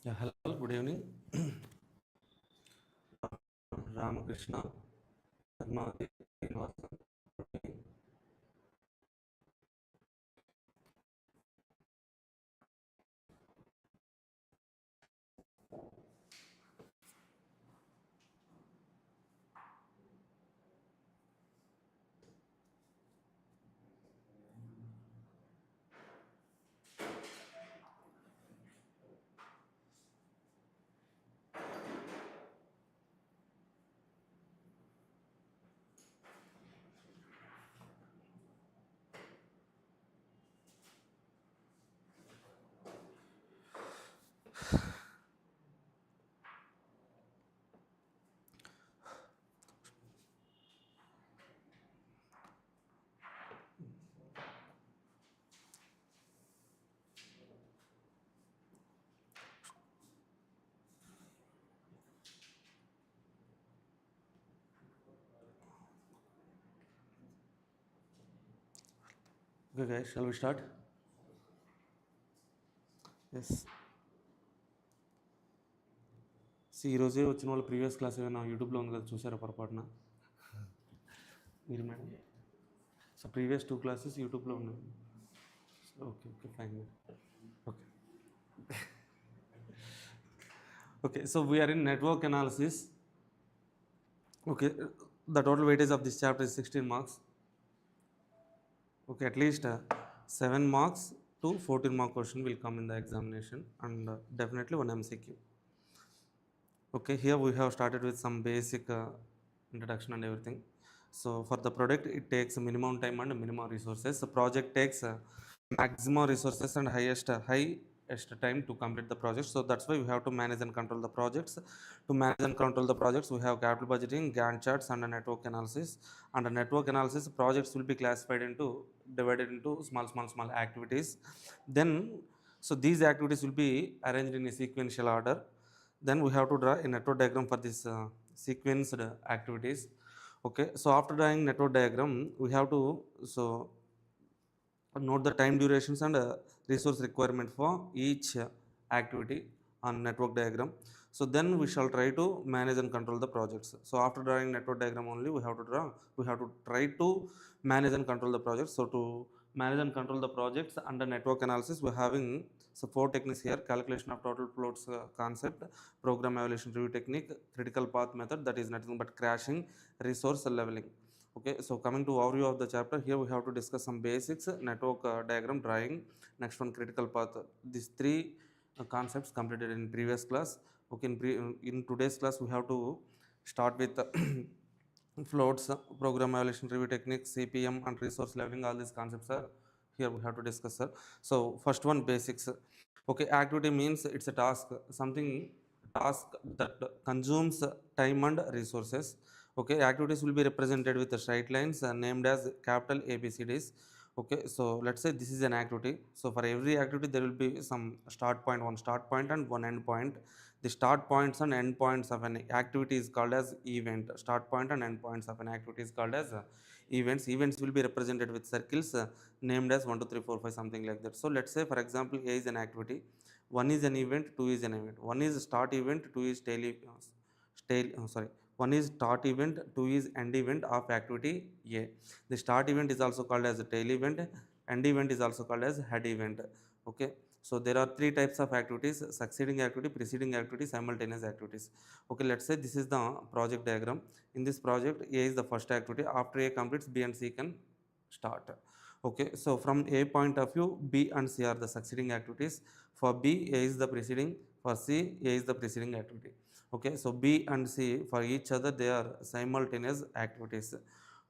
Yeah, hello, good evening. Ramakrishna, Padmavati, Srinivasan. Okay, guys, shall we start? Yes. ఈ రోజే వచ్చిన వాళ్ళు previous class ఏమైనా యూట్యూబ్లో ఉంది కదా చూసారా పొరపాటున మీరు మేడం సో ప్రీవియస్ 2 క్లాసెస్ యూట్యూబ్లో ఉన్నాయి okay okay fine okay okay so we are in network analysis okay the total weightage of this chapter is 16 marks. Okay, at least 7 marks to 14 mark question will come in the examination and definitely one MCQ. Okay, here we have started with some basic introduction and everything. So for the product, it takes minimum time and minimum resources. The project takes maximum resources and highest time to complete the project. So that's why we have to manage and control the projects. To manage and control the projects, we have capital budgeting, Gantt charts, and a network analysis. Under network analysis, projects will be classified into divided into small activities. Then, so these activities will be arranged in a sequential order. Then we have to draw a network diagram for this sequenced activities. Okay, so after drawing network diagram, we have to note the time durations and resource requirement for each activity on network diagram. So then we shall try to manage and control the projects. So after drawing network diagram only, we have to try to manage and control the projects. So to manage and control the projects under network analysis, we're having so 4 techniques here: calculation of total floats concept, program evaluation review technique, critical path method, that is nothing but crashing, resource leveling. Okay, so coming to overview of the chapter, here we have to discuss some basics: network diagram drawing, next one critical path. These 3 concepts completed in previous class. Okay, in today's class we have to start with floats, program evaluation review technique, CPM, and resource leveling. All these concepts are here we have to discuss, sir. So first one, basics. Okay, activity means it's a task, something task that consumes time and resources. Okay, activities will be represented with the straight lines named as capital ABCDs. Okay, so let's say this is an activity. So for every activity there will be some start point, one start point and one end point. The start points and end points of an activity is called as event. Start point and end points of an activity is called as events. Events will be represented with circles named as 1 2 3 4 5, something like that. So let's say for example A is an activity, 1 is an event, 2 is an event. 1 is start event, 2 is one is start event, 2 is end event of activity A. The start event is also called as a tail event, end event is also called as head event. Okay, so there are 3 types of activities: succeeding activity, preceding activity, simultaneous activities. Okay, let's say this is the project diagram. In this project, A is the first activity. After A completes, B and C can start. Okay, so from A point of view, B and C are the succeeding activities. For B, A is the preceding. For C, A is the preceding activity. Okay, so B and C, for each other, they are simultaneous activities.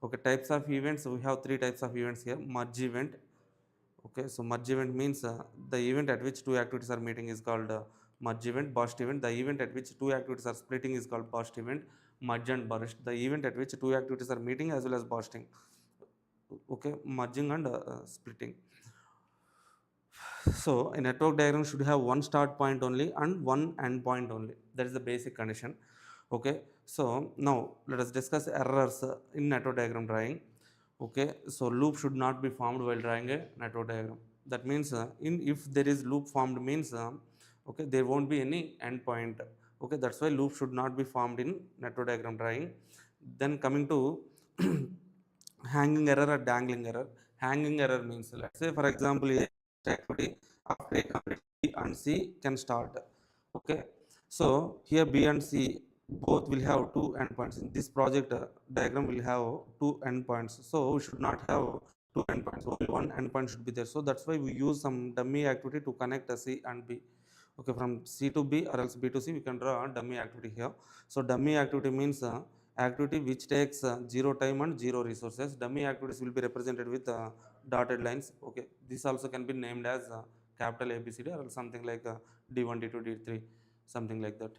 Okay, types of events, we have 3 types of events here. Merge event. Okay, so merge event means the event at which 2 activities are meeting is called merge event. Burst event, the event at which 2 activities are splitting is called burst event. Merge and burst, the event at which 2 activities are meeting as well as bursting. Okay, merging and splitting. So a network diagram should have one start point only and one end point only. That is the basic condition. Okay, so now let us discuss errors in network diagram drawing. Okay, so loop should not be formed while drawing a network diagram. That means if there is loop formed means Okay, there won't be any endpoint. Okay, that's why loop should not be formed in network diagram drawing. Then coming to hanging error or dangling error. Hanging error means, let's say for example, a activity after a complete B and C can start. Okay, so here B and C both will have two endpoints. In this project diagram will have two endpoints. So we should not have two endpoints. Only one endpoint should be there. So that's why we use some dummy activity to connect C and B. Okay, from C to B or else B to C, we can draw a dummy activity here. So dummy activity means activity which takes zero time and zero resources. Dummy activities will be represented with dotted lines. Okay, this also can be named as capital ABCD or something like D1, D2, D3, something like that.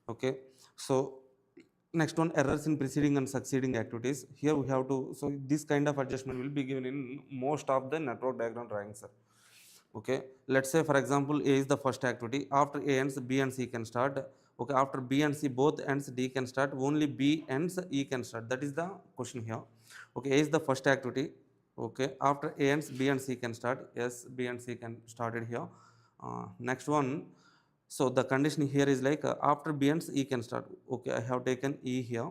Okay, so next one, errors in preceding and succeeding activities. Here we have to, so this kind of adjustment will be given in most of the network diagram drawings. Okay, let's say for example, A is the first activity. After A ends, B and C can start. Okay, after B and C both ends, D can start. Only B ends, E can start. That is the question here. Okay, A is the first activity. Okay, after A ends, B and C can start. Yes, B and C can start it here. Next one, so the condition here is like after B ends, E can start. Okay, I have taken E here.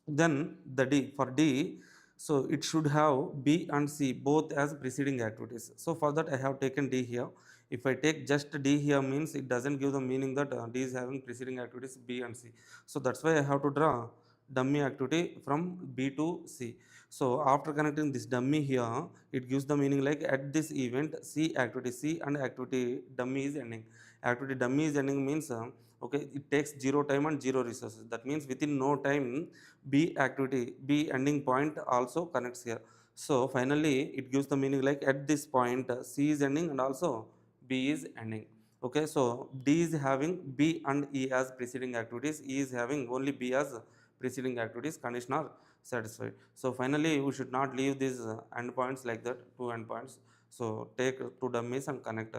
Then the D, for D, so it should have B and C both as preceding activities. So for that I have taken D here. If I take just D here means it doesn't give the meaning that D is having preceding activities B and C. So that's why I have to draw dummy activity from B to C. So after connecting this dummy here, it gives the meaning like at this event C activity C and activity dummy is ending. Activity dummy is ending means okay, it takes zero time and zero resources. That means within no time B activity, B ending point also connects here. So finally it gives the meaning like at this point C is ending and also B is ending. Okay, so D is having B and E as preceding activities, E is having only B as preceding activities, condition are satisfied. So finally we should not leave these endpoints like that, two endpoints. So take two dummies and connect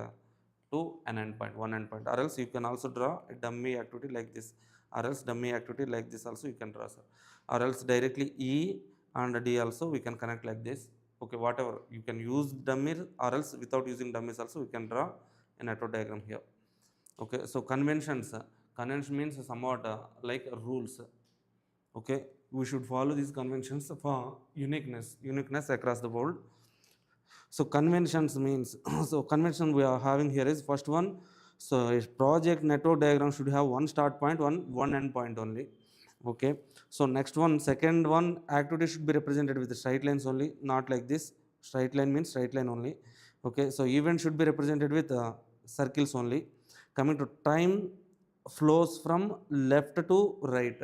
to an endpoint, one endpoint, or else you can also draw a dummy activity like this, or else dummy activity like this also you can draw, sir. Or else directly E and D also we can connect like this. Okay, whatever, you can use dummy or else without using dummies also we can draw a network diagram here. Okay, so conventions, convention means somewhat like rules. Okay, we should follow these conventions for uniqueness across the world. So conventions means so convention we are having here is first one. So a project network diagram should have one start point, one end point only. Okay. So next one, second one, activity should be represented with the straight lines only, not like this. Straight line means straight line only. Okay. So event should be represented with circles only. Coming to time, flows from left to right.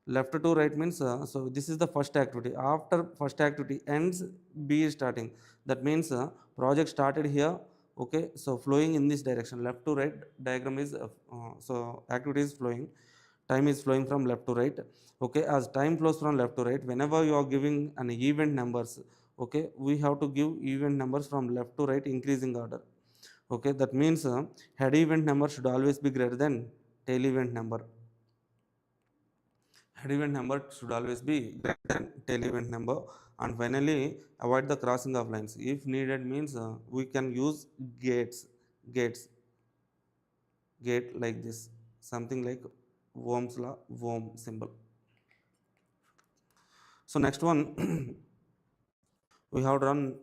Left to right means so this is the first activity. After first activity ends, B is starting. That means project started here. Okay, so flowing in this direction, left to right. Diagram is so activity is flowing, time is flowing from left to right. Okay, as time flows from left to right, whenever you are giving an event numbers, okay, we have to give event numbers from left to right, increasing order. Okay, that means head event number should always be greater than tail event number. Head event number should always be greater than tail event number. And finally, avoid the crossing of lines if needed means we can use gates gate like this, something like Ohm's law, Ohm symbol. So next one, we have run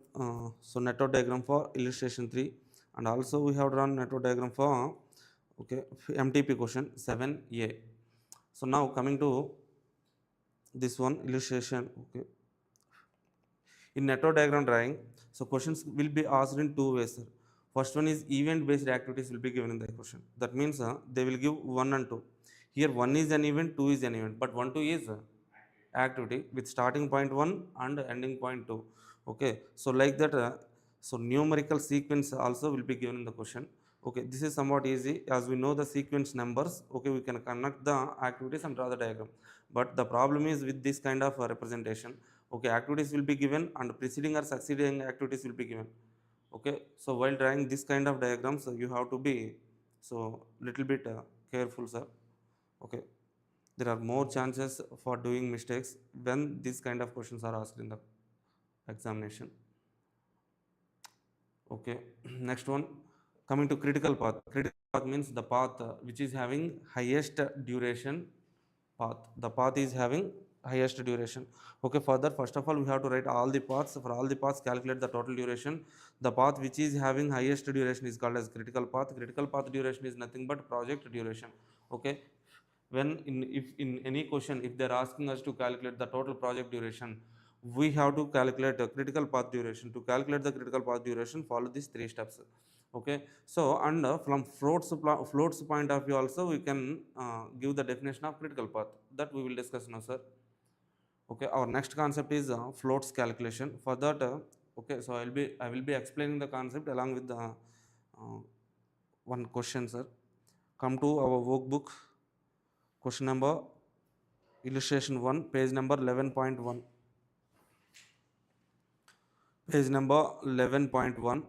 so network diagram for illustration 3, and also we have run network diagram for okay MTP question 7a. So now coming to this one illustration. Okay, in network diagram drawing, so questions will be asked in two ways, sir. First one is event based activities will be given in the question. That means they will give 1 and 2. Here 1 is an event, 2 is an event, but 1 2 is activity with starting point 1 and ending point 2. Okay, so like that, so numerical sequence also will be given in the question. Okay, this is somewhat easy as we know the sequence numbers. Okay, we can connect the activities and draw the diagram, but the problem is with this kind of representation. Okay, activities will be given and preceding or succeeding activities will be given. Okay, so while drawing this kind of diagrams you have to be so little bit careful, sir. Okay, there are more chances for doing mistakes when these kind of questions are asked in the examination. Okay, next one, Coming to critical path means the path which is having highest duration path. The path is having highest duration. Okay, further, first of all, we have to write all the paths. For all the paths, calculate the total duration. The path which is having highest duration is called as critical path. Critical path duration is nothing but project duration. Okay, when if in any question, if they're asking us to calculate the total project duration, we have to calculate a critical path duration. To calculate the critical path duration, follow these three steps. Okay, so and from floats point of view also, we can give the definition of critical path, that we will discuss now, sir. Okay, our next concept is floats calculation. For that, okay, so I will be explaining the concept along with the one question, sir. Come to our workbook, question number illustration 1, page number 11.1. Page number 11.1.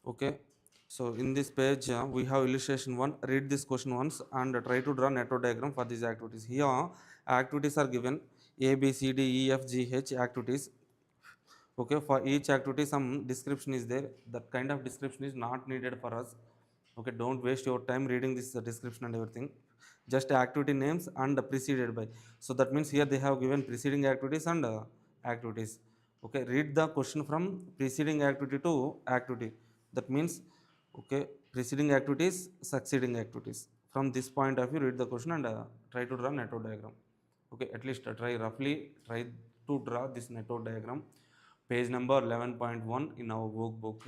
Okay, so in this page we have illustration 1. Read this question once and try to draw network diagram for these activities. Here activities are given: a, b, c, d, e, f, g, h activities. Okay, for each activity some description is there. That kind of description is not needed for us. Okay, don't waste your time reading this description and everything. Just activity names and preceded by. So that means here they have given preceding activities and activities. Okay, read the question from preceding activity to activity. That means, okay, preceding activities, succeeding activities. From this point of view, read the question and try to draw network diagram. Okay, at least try to draw this network diagram. Page number 11.1 in our workbook.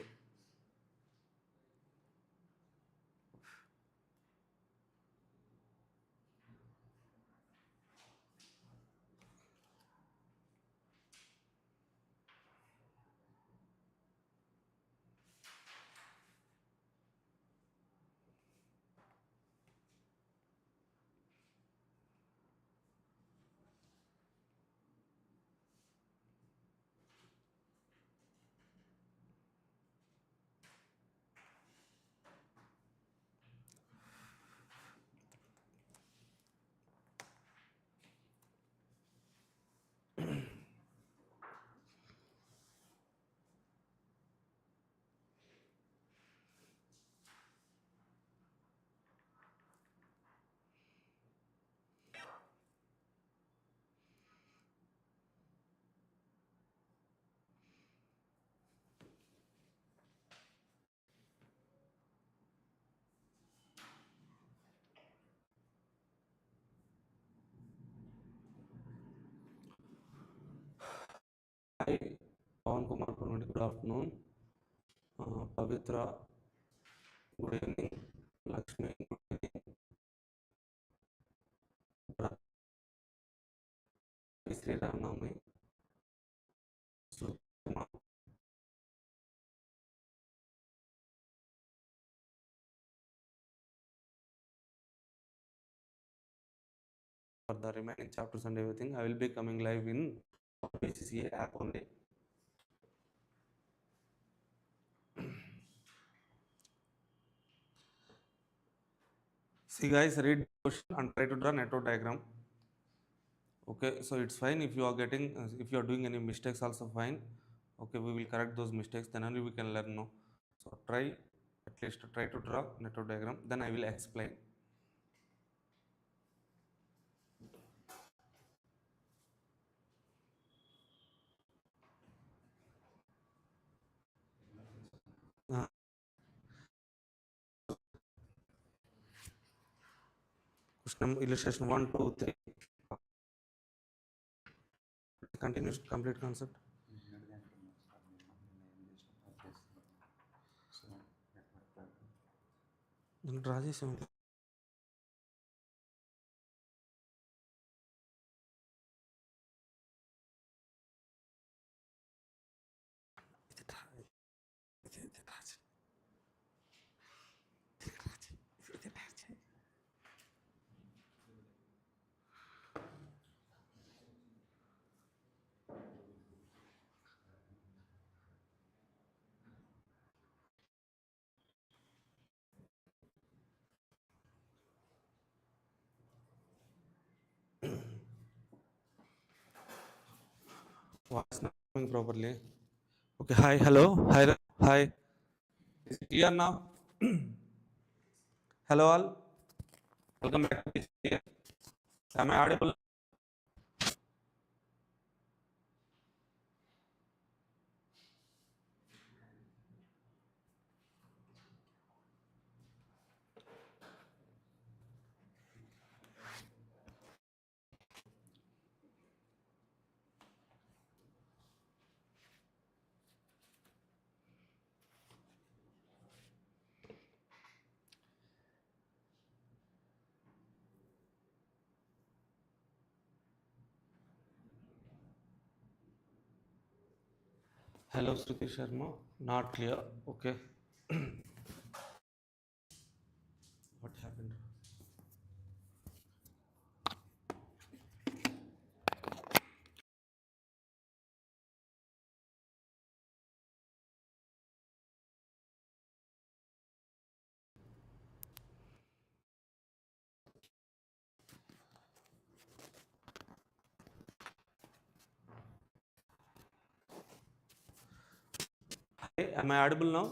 Hi, Pawan Kumar Purnodi, good afternoon. Pavitra, good evening. Lakshmi, good evening. Sri Ramnami, Sukuma, for the remaining chapters and everything, I will be coming live in BCCA app only. See guys, read the question and try to draw network diagram. Okay, so it's fine if you are getting, if you are doing any mistakes also fine. Okay, we will correct those mistakes, then only we can learn. No, so at least try to draw network diagram, then I will explain. Uh, Question illustration 1, 2, 3. Continuous complete concept. Draw చేసాం voice not coming properly. Okay, hi, hello, hi, hi. Is it clear now? Hello all, welcome back to BCCA. Am I audible? Hello, Shruti Sharma. Not clear. Okay. What happened? Hey, am I audible now?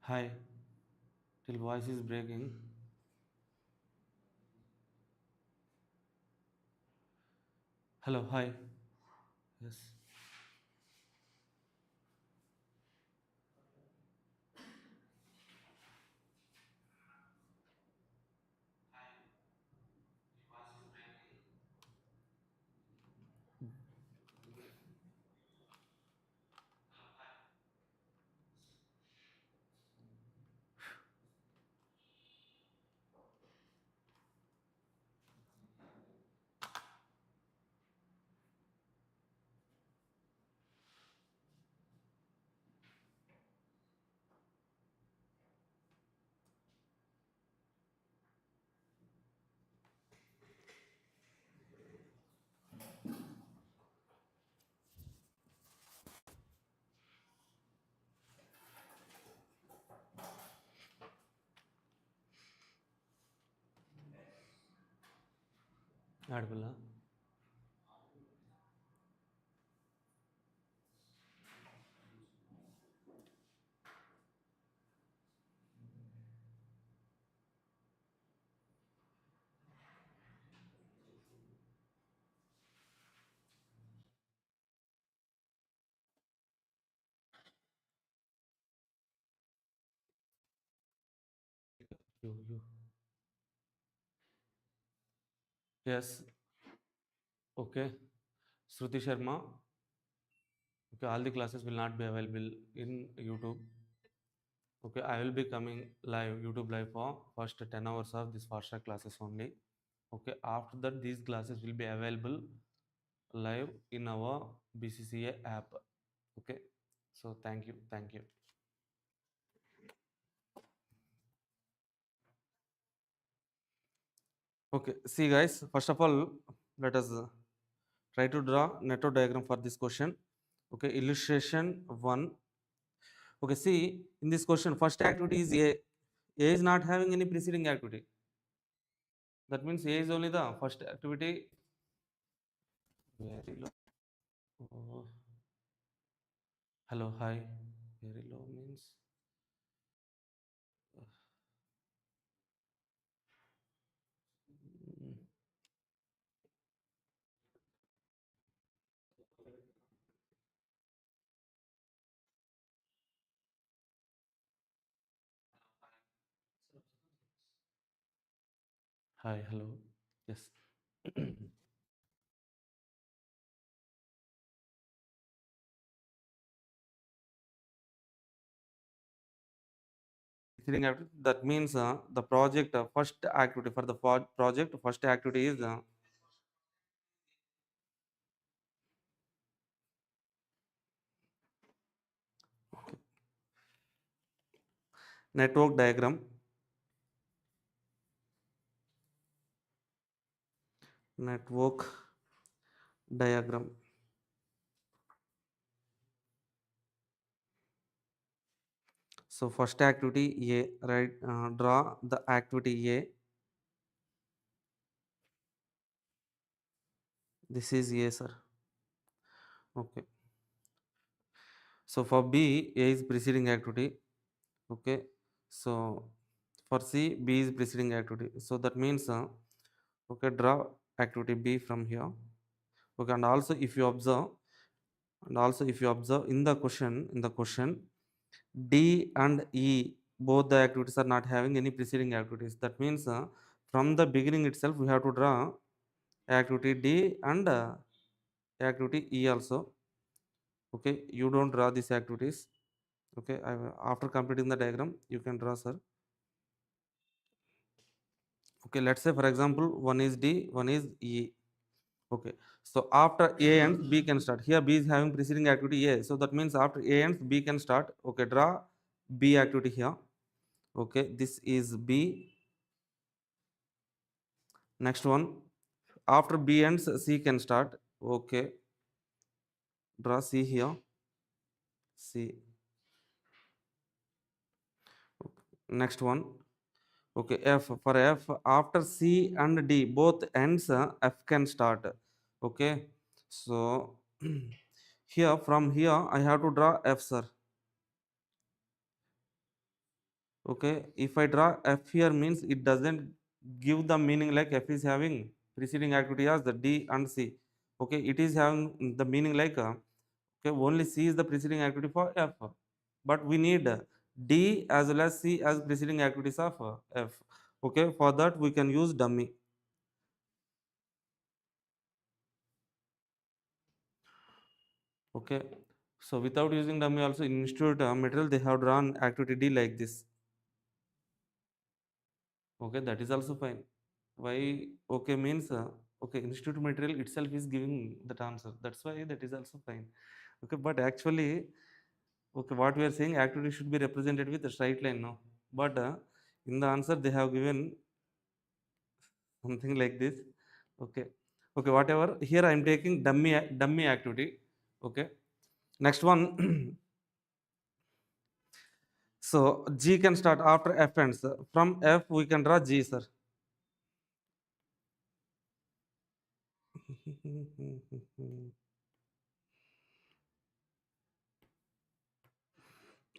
Hi. Till voice is breaking. Hello. Hi. Yes. Audible. Huh? You. Yes. Okay. Shruti Sharma. Okay. All the classes will not be available in YouTube. Okay. I will be coming live, YouTube live for first 10 hours of this fast track classes only. Okay. After that, these classes will be available live in our BCCA app. Okay. So thank you. Thank you. Okay. See guys, first of all, let us try to draw network diagram for this question. Okay. Illustration 1. Okay. See, in this question, first activity is A. A is not having any preceding activity. That means A is only the first activity. Very low. Oh. Hello. Hi. Very low means. Mm, Hi. Hello. Yes. That means the project first activity for the project first activity is network diagram. Network diagram. So first activity A, right? Draw the activity A. This is A, sir. Okay. So for B, A is preceding activity. Okay. So for C, B is preceding activity. So that means, okay, draw activity B from here. Okay, and also if you observe in the question, D and E, both the activities are not having any preceding activities. That means, from the beginning itself, we have to draw activity D and activity E also. Okay, you don't draw these activities. Okay, after completing the diagram, you can draw, sir. Okay, let's say for example, one is D, one is E. Okay, so after A ends, B can start. Here B is having preceding activity A, so that means after A ends, B can start. Okay, draw B activity here. Okay, this is B. Next one, after B ends, C can start. Okay, draw C here. C. Next one. Okay, F. For F, after C and D both ends, F can start. Okay, so here from here I have to draw F, sir. Okay, if I draw F here means it doesn't give the meaning like F is having preceding activity as the D and C. Okay, it is having the meaning like, okay, only C is the preceding activity for F, but we need D as well as C as preceding activities of F. Okay, for that we can use dummy. Okay, so without using dummy also in institute material they have drawn activity D like this. Okay, that is also fine. Why? Okay means, okay, institute material itself is giving that answer. That's why that is also fine. Okay, but actually, okay, what we are saying, activity should be represented with a straight line now. But in the answer they have given something like this. Okay, okay, whatever. Here I am taking dummy activity. Okay, next one. So G can start after F ends. From F we can draw G, sir.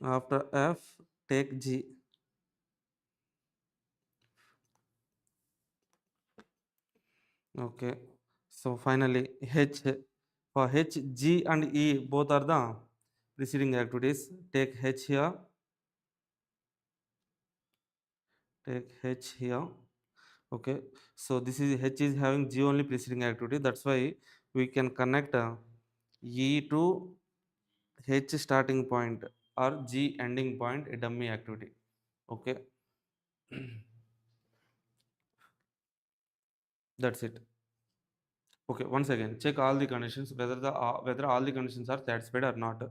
After F, take G. Okay. So finally, H. For H, G and E both are the preceding activities. Take H here. Take H here. Okay. So this is H is having G only preceding activity. That's why we can connect E to H starting point or G ending point, a dummy activity. Okay. That's it. Okay, once again, check all the conditions whether all the conditions are satisfied or not.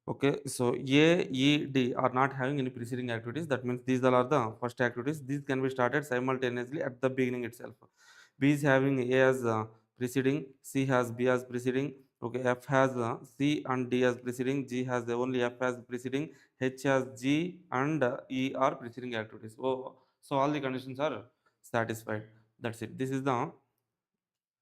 Okay, so A, E, D are not having any preceding activities. That means these all are the first activities. These can be started simultaneously at the beginning itself. B is having A as preceding, C has B as preceding. Okay, F has C and D as preceding, G has only F as preceding, H has G and E are preceding activities. Oh, so all the conditions are satisfied. That's it. This is the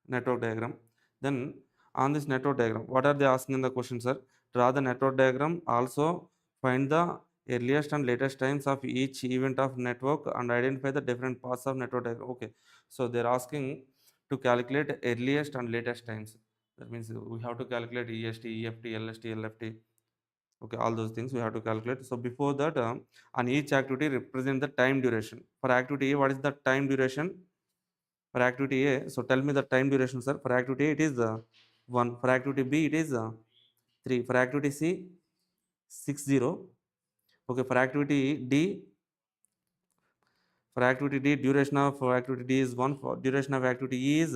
network diagram. Then on this network diagram, what are they asking in the question, sir? Draw the network diagram. Also find the earliest and latest times of each event of network and identify the different paths of network diagram. Okay, so they're asking to calculate earliest and latest times. That means we have to calculate EST, EFT, LST, LFT. Okay, all those things we have to calculate. So before that, on each activity represent the time duration. For activity A, what is the time duration? For activity A, so tell me the time duration, sir. For activity A, it is 1. For activity B, it is 3. For activity C, 60. Okay, for activity D, duration of activity D is 1. For duration of activity E is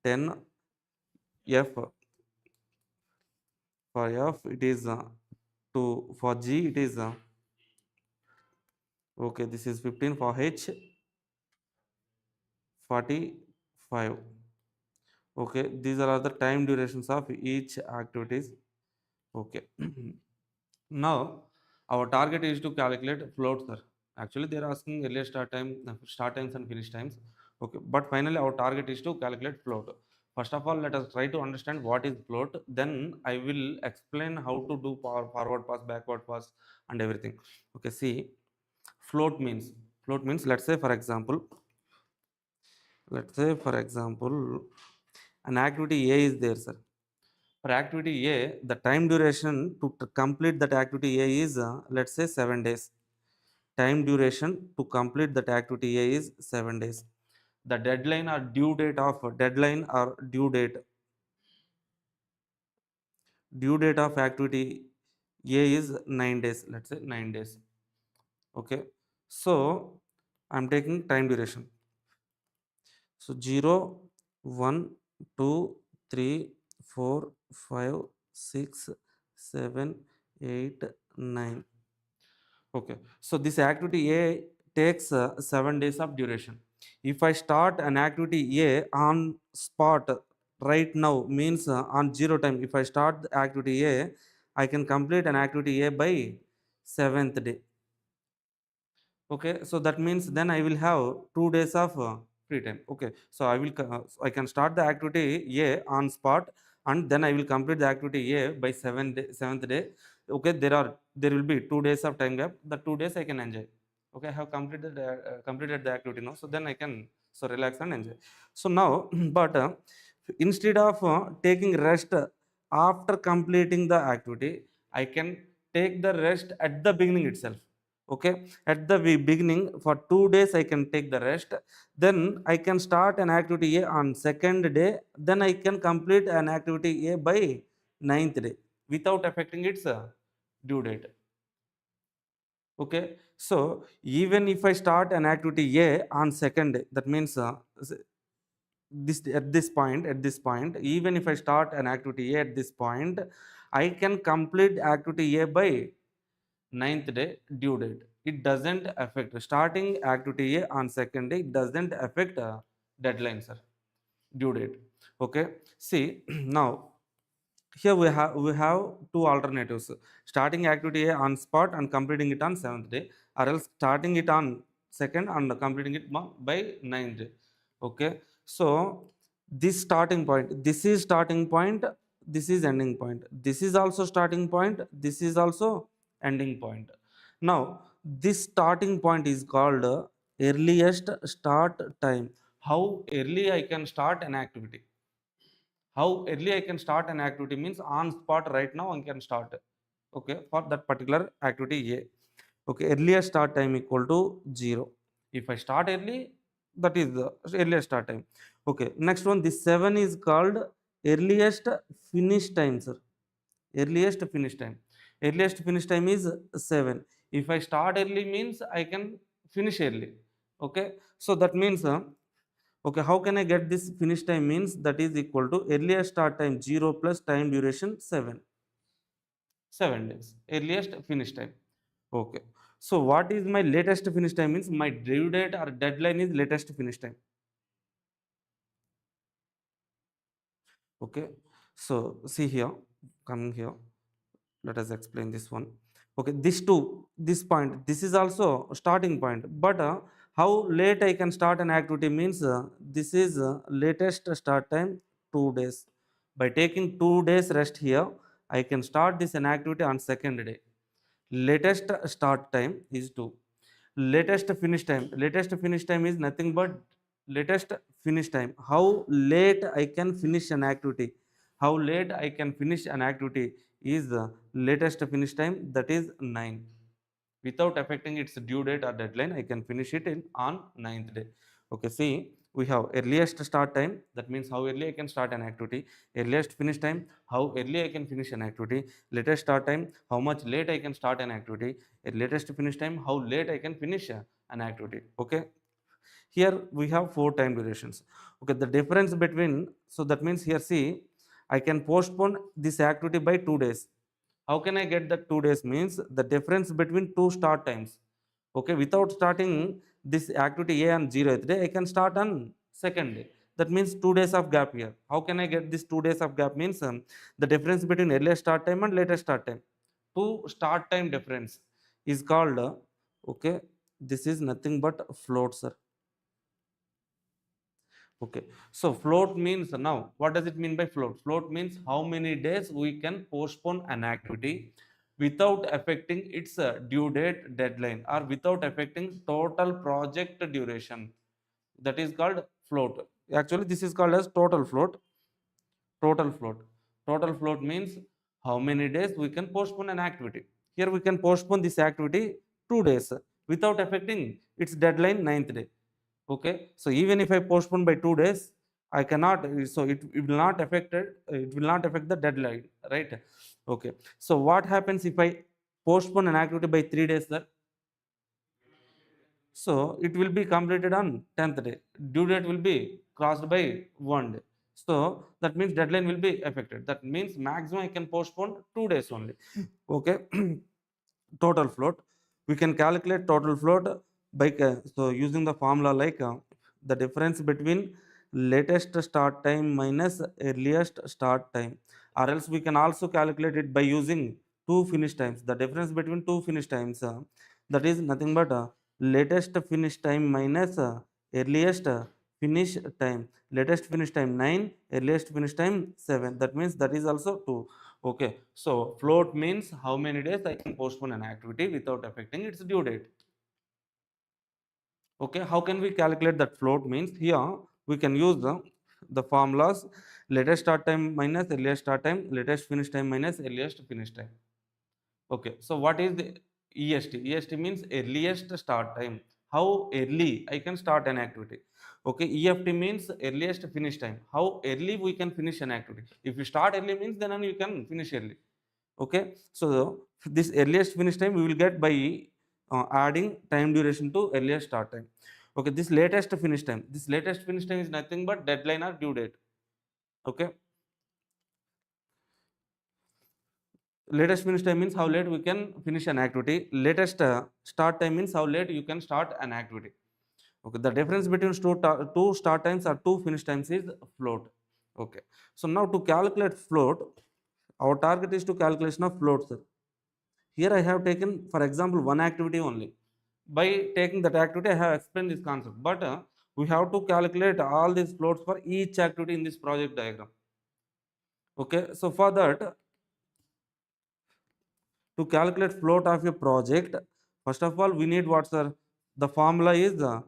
10. F, for F, it is 2. For G, it is, okay, this is 15. For H, 45. Okay, these are the time durations of each activities. Okay. Now, Our target is to calculate float, sir. Actually, they are asking earlier start times and finish times. Okay, but finally our target is to calculate float. First of all, let us try to understand what is float. Then I will explain how to do forward pass, backward pass, and everything. Okay, see, float means let's say for example, an activity A is there, sir. For activity A, the time duration to complete that activity A is let's say 7 days. Time duration to complete that activity A is 7 days. The due date of activity A is 9 days. Let's say 9 days. Okay. So I'm taking time duration. So 0, 1, 2, 3, 4, 5, 6, 7, 8, 9. Okay, so this activity A takes 7 days of duration. If I start an activity A on spot right now, means on zero time, if I start the activity A, I can complete an activity A by 7th day. Okay, so that means then I will have 2 days of free time. Okay, so I can start the activity A on spot, and then I will complete the activity A by 7th day. Okay, there will be 2 days of time gap. The 2 days I can enjoy. Okay, I have completed the activity now, so then I can so relax and enjoy. So now but instead of taking rest after completing the activity, I can take the rest at the beginning itself. Okay, at the beginning for 2 days I can take the rest, then I can start an activity A on second day, then I can complete an activity A by 9th day without affecting its due date. Okay, so even if I start an activity A on second day, that means at this point, even if I start an activity A at this point, I can complete activity A by 9th day due date. It doesn't affect starting activity A on second day. It doesn't affect deadline, sir, due date. Okay, see now here we have two alternatives: starting activity A on spot and completing it on 7th day, or else starting it on second and completing it by 9th day. Okay, so this is starting point, this is ending point, this is also starting point, this is also ending point. Now this starting point is called earliest start time. How early I can start an activity? How early I can start an activity means on spot right now I can start. Okay, for that particular activity A. Okay, earliest start time equal to 0. If I start early, that is the earliest start time. Okay, next one, this 7 is called earliest finish time, sir. Earliest finish time. Earliest finish time is 7. If I start early means I can finish early. Okay, so that means okay, how can I get this finish time means that is equal to earliest start time 0 plus time duration 7. 7 days. Earliest finish time. Okay. So what is my latest finish time means my due date or deadline is latest finish time. Okay. So see here, coming here, let us explain this one. Okay, this point, this is also starting point, but how late I can start an activity means this is latest start time 2 days. By taking 2 days rest here, I can start this an activity on second day. Latest start time is 2. Latest finish time is nothing but latest finish time. How late I can finish an activity? How late I can finish an activity is the latest finish time, that is 9. Without affecting its due date or deadline, I can finish it in on 9th day. Okay, see, we have earliest start time, that means how early I can start an activity. Earliest finish time, how early I can finish an activity. Latest start time, how much late I can start an activity. Latest finish time, how late I can finish an activity. Okay, here we have 4 time durations. Okay, the difference between, so that means here see, I can postpone this activity by 2 days. How can I get the 2 days means the difference between two start times. Okay, without starting this activity A on 0th day, I can start on second day. That means 2 days of gap here. How can I get this 2 days of gap means the difference between earliest start time and latest start time. Two start time difference. is called okay, this is nothing but float, sir. Okay, so float means, now what does it mean by float? Float means how many days we can postpone an activity without affecting its due date deadline, or without affecting total project duration. That is called float. Actually, this is called as total float. Total float. Total float means how many days we can postpone an activity. Here we can postpone this activity 2 days without affecting its deadline ninth day. Okay, so even if I postpone by 2 days, I cannot, so it will not affect it will not affect the deadline, right? Okay, so what happens if I postpone an activity by 3 days, sir? So it will be completed on 10th day. Due date will be crossed by 1 day. So that means deadline will be affected. That means maximum I can postpone 2 days only. Okay. Total float. We can calculate total float by so using the formula like the difference between latest start time minus earliest start time, or else we can also calculate it by using two finish times. The difference between two finish times, that is nothing but latest finish time minus earliest finish time. Latest finish time 9, earliest finish time 7. That means that is also 2. Okay, so float means how many days I can postpone an activity without affecting its due date. Okay, how can we calculate that float? Means here we can use the formulas: latest start time minus earliest start time, latest finish time minus earliest finish time. Okay, so what is the EST? EST means earliest start time. How early I can start an activity. Okay, EFT means earliest finish time. How early we can finish an activity. If you start early means then only you can finish early. Okay, so this earliest finish time we will get by adding time duration to earliest start time. Okay, this latest finish time is nothing but deadline or due date. Okay, latest finish time means how late we can finish an activity. Latest start time means how late you can start an activity. Okay, the difference between two start times or two finish times is float. Okay, so now to calculate float, our target is to calculation of float, sir. Here I have taken for example one activity only. By taking that activity I have explained this concept, but we have to calculate all these floats for each activity in this project diagram. Okay, so for that, to calculate float of a project, first of all we need what, sir? The formula is the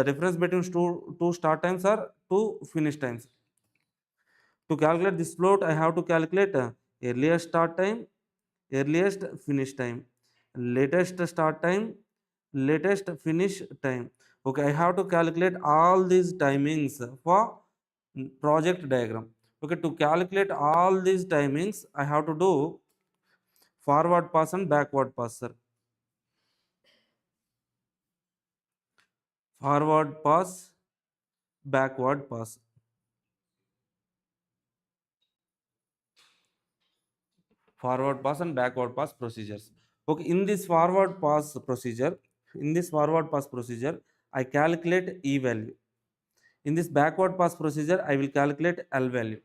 difference between two start times or two finish times. To calculate this float I have to calculate earliest start time, earliest finish time, latest start time, latest finish time. Okay, I have to calculate all these timings for project diagram. Okay, to calculate all these timings I have to do forward pass and backward pass, sir. Forward pass, backward pass. Forward pass and backward pass procedures. Okay, in this forward pass procedure, I calculate E value. In this backward pass procedure, I will calculate L value.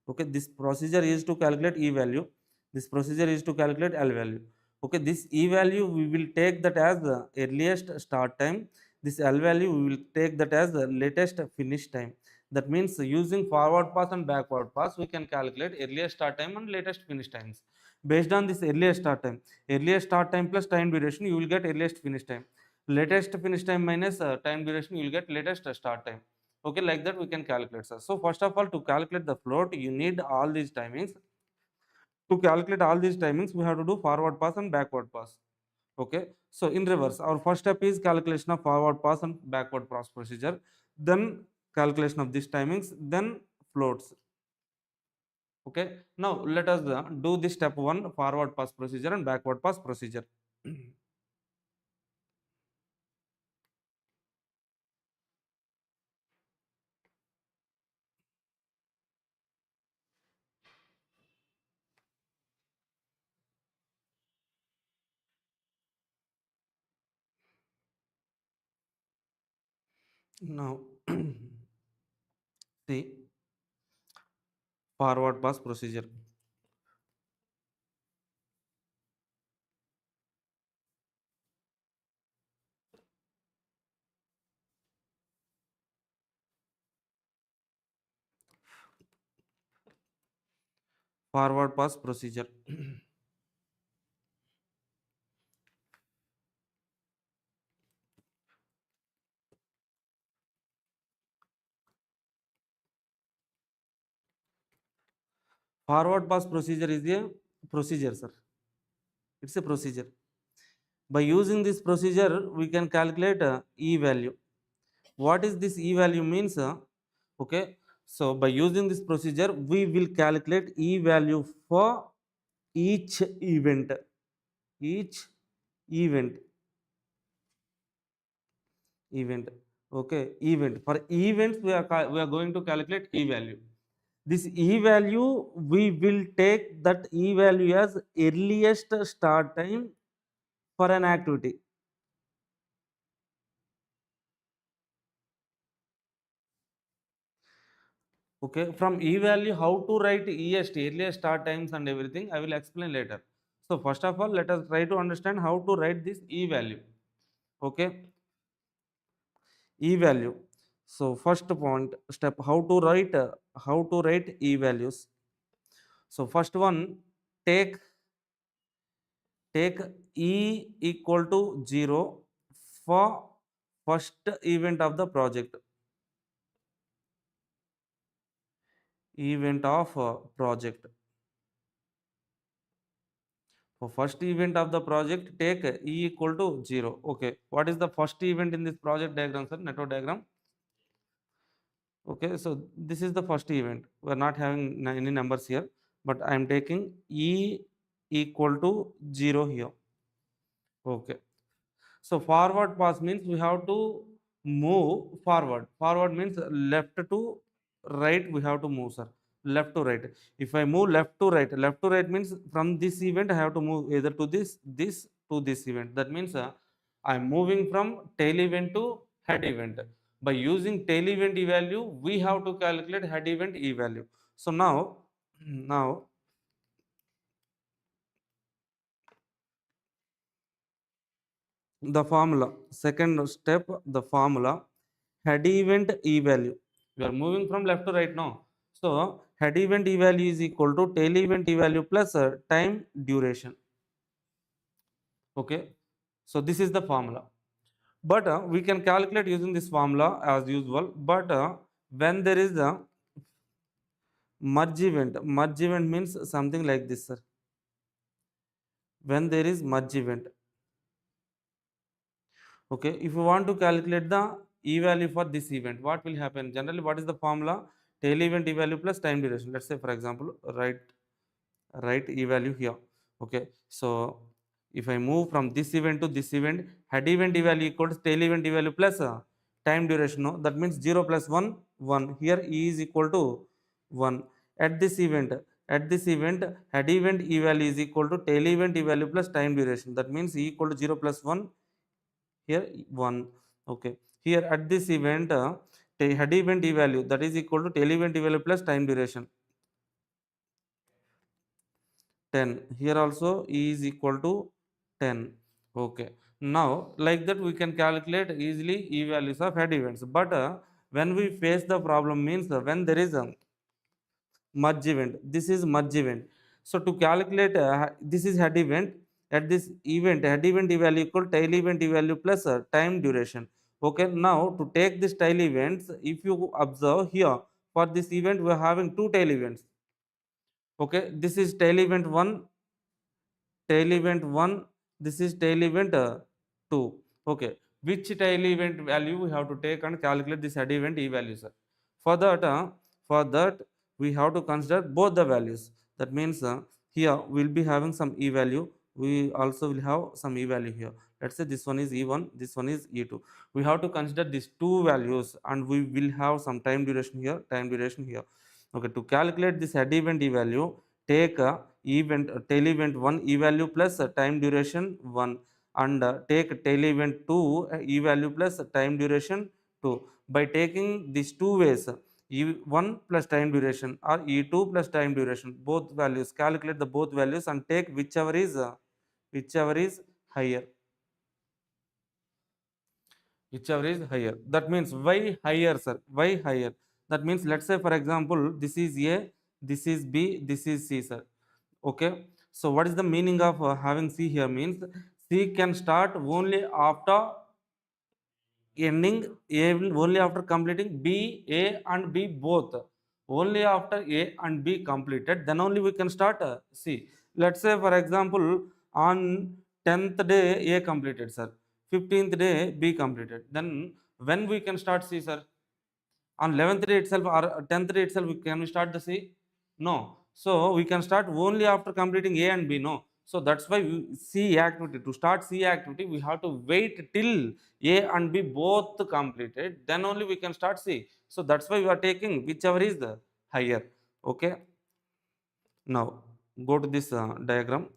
Okay, this procedure is to calculate E value. This procedure is to calculate L value. Okay, this E value we will take that as the earliest start time. This L value we will take that as the latest finish time. That means using forward pass and backward pass, we can calculate earliest start time and latest finish times. Based on this earliest start time plus time duration, you will get earliest finish time. Latest finish time minus time duration, you will get latest start time. Okay, like that we can calculate, sir. So first of all, to calculate the float you need all these timings. To calculate all these timings we have to do forward pass and backward pass. Okay, so in reverse, our first step is calculation of forward pass and backward pass procedure, then calculation of these timings, then floats. Okay, now let us do this step 1, forward pass procedure and backward pass procedure. Now see, forward pass procedure. Forward pass procedure. Forward pass procedure is a procedure, sir. It's a procedure. By using this procedure, we can calculate E value. What is this E value means? Okay, so by using this procedure, we will calculate E value for each event. Each event. Event. Okay, event. For events, we are going to calculate E value. This E value, we will take that E value as earliest start time for an activity. Okay, from E value, how to write EST, earliest start times and everything, I will explain later. So first of all, let us try to understand how to write this E value. Okay, E value. So first point step, how to write E values. So first one, take take E equal to 0 for first event of the project. Event of project. For first event of the project, take E equal to 0. Okay. What is the first event in this project diagram, sir? Network diagram. Okay. So this is the first event. We are not having any numbers here, but I am taking E equal to 0 here. Okay. So forward pass means we have to move forward. Forward means left to right, we have to move, sir. Left to right. If I move left to right means from this event I have to move either to this to this event. That means I'm moving from tail event to head event. By using tail event e value, we have to calculate head event e value. So now the formula, second step, the formula, head event e value. We are moving from left to right now. So head event e value is equal to tail event e value plus time duration. Okay, so this is the formula. But we can calculate using this formula as usual. But when there is a merge event means something like this, sir. When there is merge event, okay, if you want to calculate the e value for this event, what will happen? Generally, what is the formula? Tail event e value plus time duration. Let's say, for example, write e value here. Okay, so if I move from this event to this event, head event e value equals tail event e value plus time duration. No, that means 0 plus 1 1. Here e is equal to 1. At this event head event e value is equal to tail event e value plus time duration. That means e equal to 0 plus 1, here 1. Okay, here at this event head event e value, that is equal to tail event e value plus time duration, 10. Here also e is equal to 10. Okay, now like that we can calculate easily e values of head events. But when we face the problem means when there is a merge event, this is merge event. So to calculate this is head event. At this event, head event e value equal tail event e value plus time duration. Okay, now to take this tail events, if you observe here, for this event we are having two tail events. Okay, this is tail event 1, tail event 1, this is tail event 2. Okay, which tail event value we have to take and calculate this head event e value, sir? For that we have to consider both the values. That means here we'll be having some e value, we also will have some e value here. Let's say this one is e1, this one is e2. We have to consider these two values and we will have some time duration here. Okay, to calculate this head event e value, take tail event 1 e value plus time duration 1, and take tail event 2 e value plus time duration 2. By taking these two ways, e1 plus time duration or e2 plus time duration, both values, calculate the both values and take whichever is higher. Whichever is higher. That means why higher, sir? Why higher? That means let's say for example this is a, this is B, this is C, sir. Okay, so what is the meaning of having C here? Means C can start only after ending A, will only after completing B, A and B both. Only after A and B completed, then only we can start C. Let's say for example, on 10th day A completed, sir. 15th day B completed. Then when we can start C, sir? On 11th day itself or 10th day itself, can we start the C? No. So we can start only after completing A and B. No. So that's why C activity, to start C activity, we have to wait till A and B both completed, then only we can start C. So that's why we are taking whichever is the higher. Okay, now go to this diagram.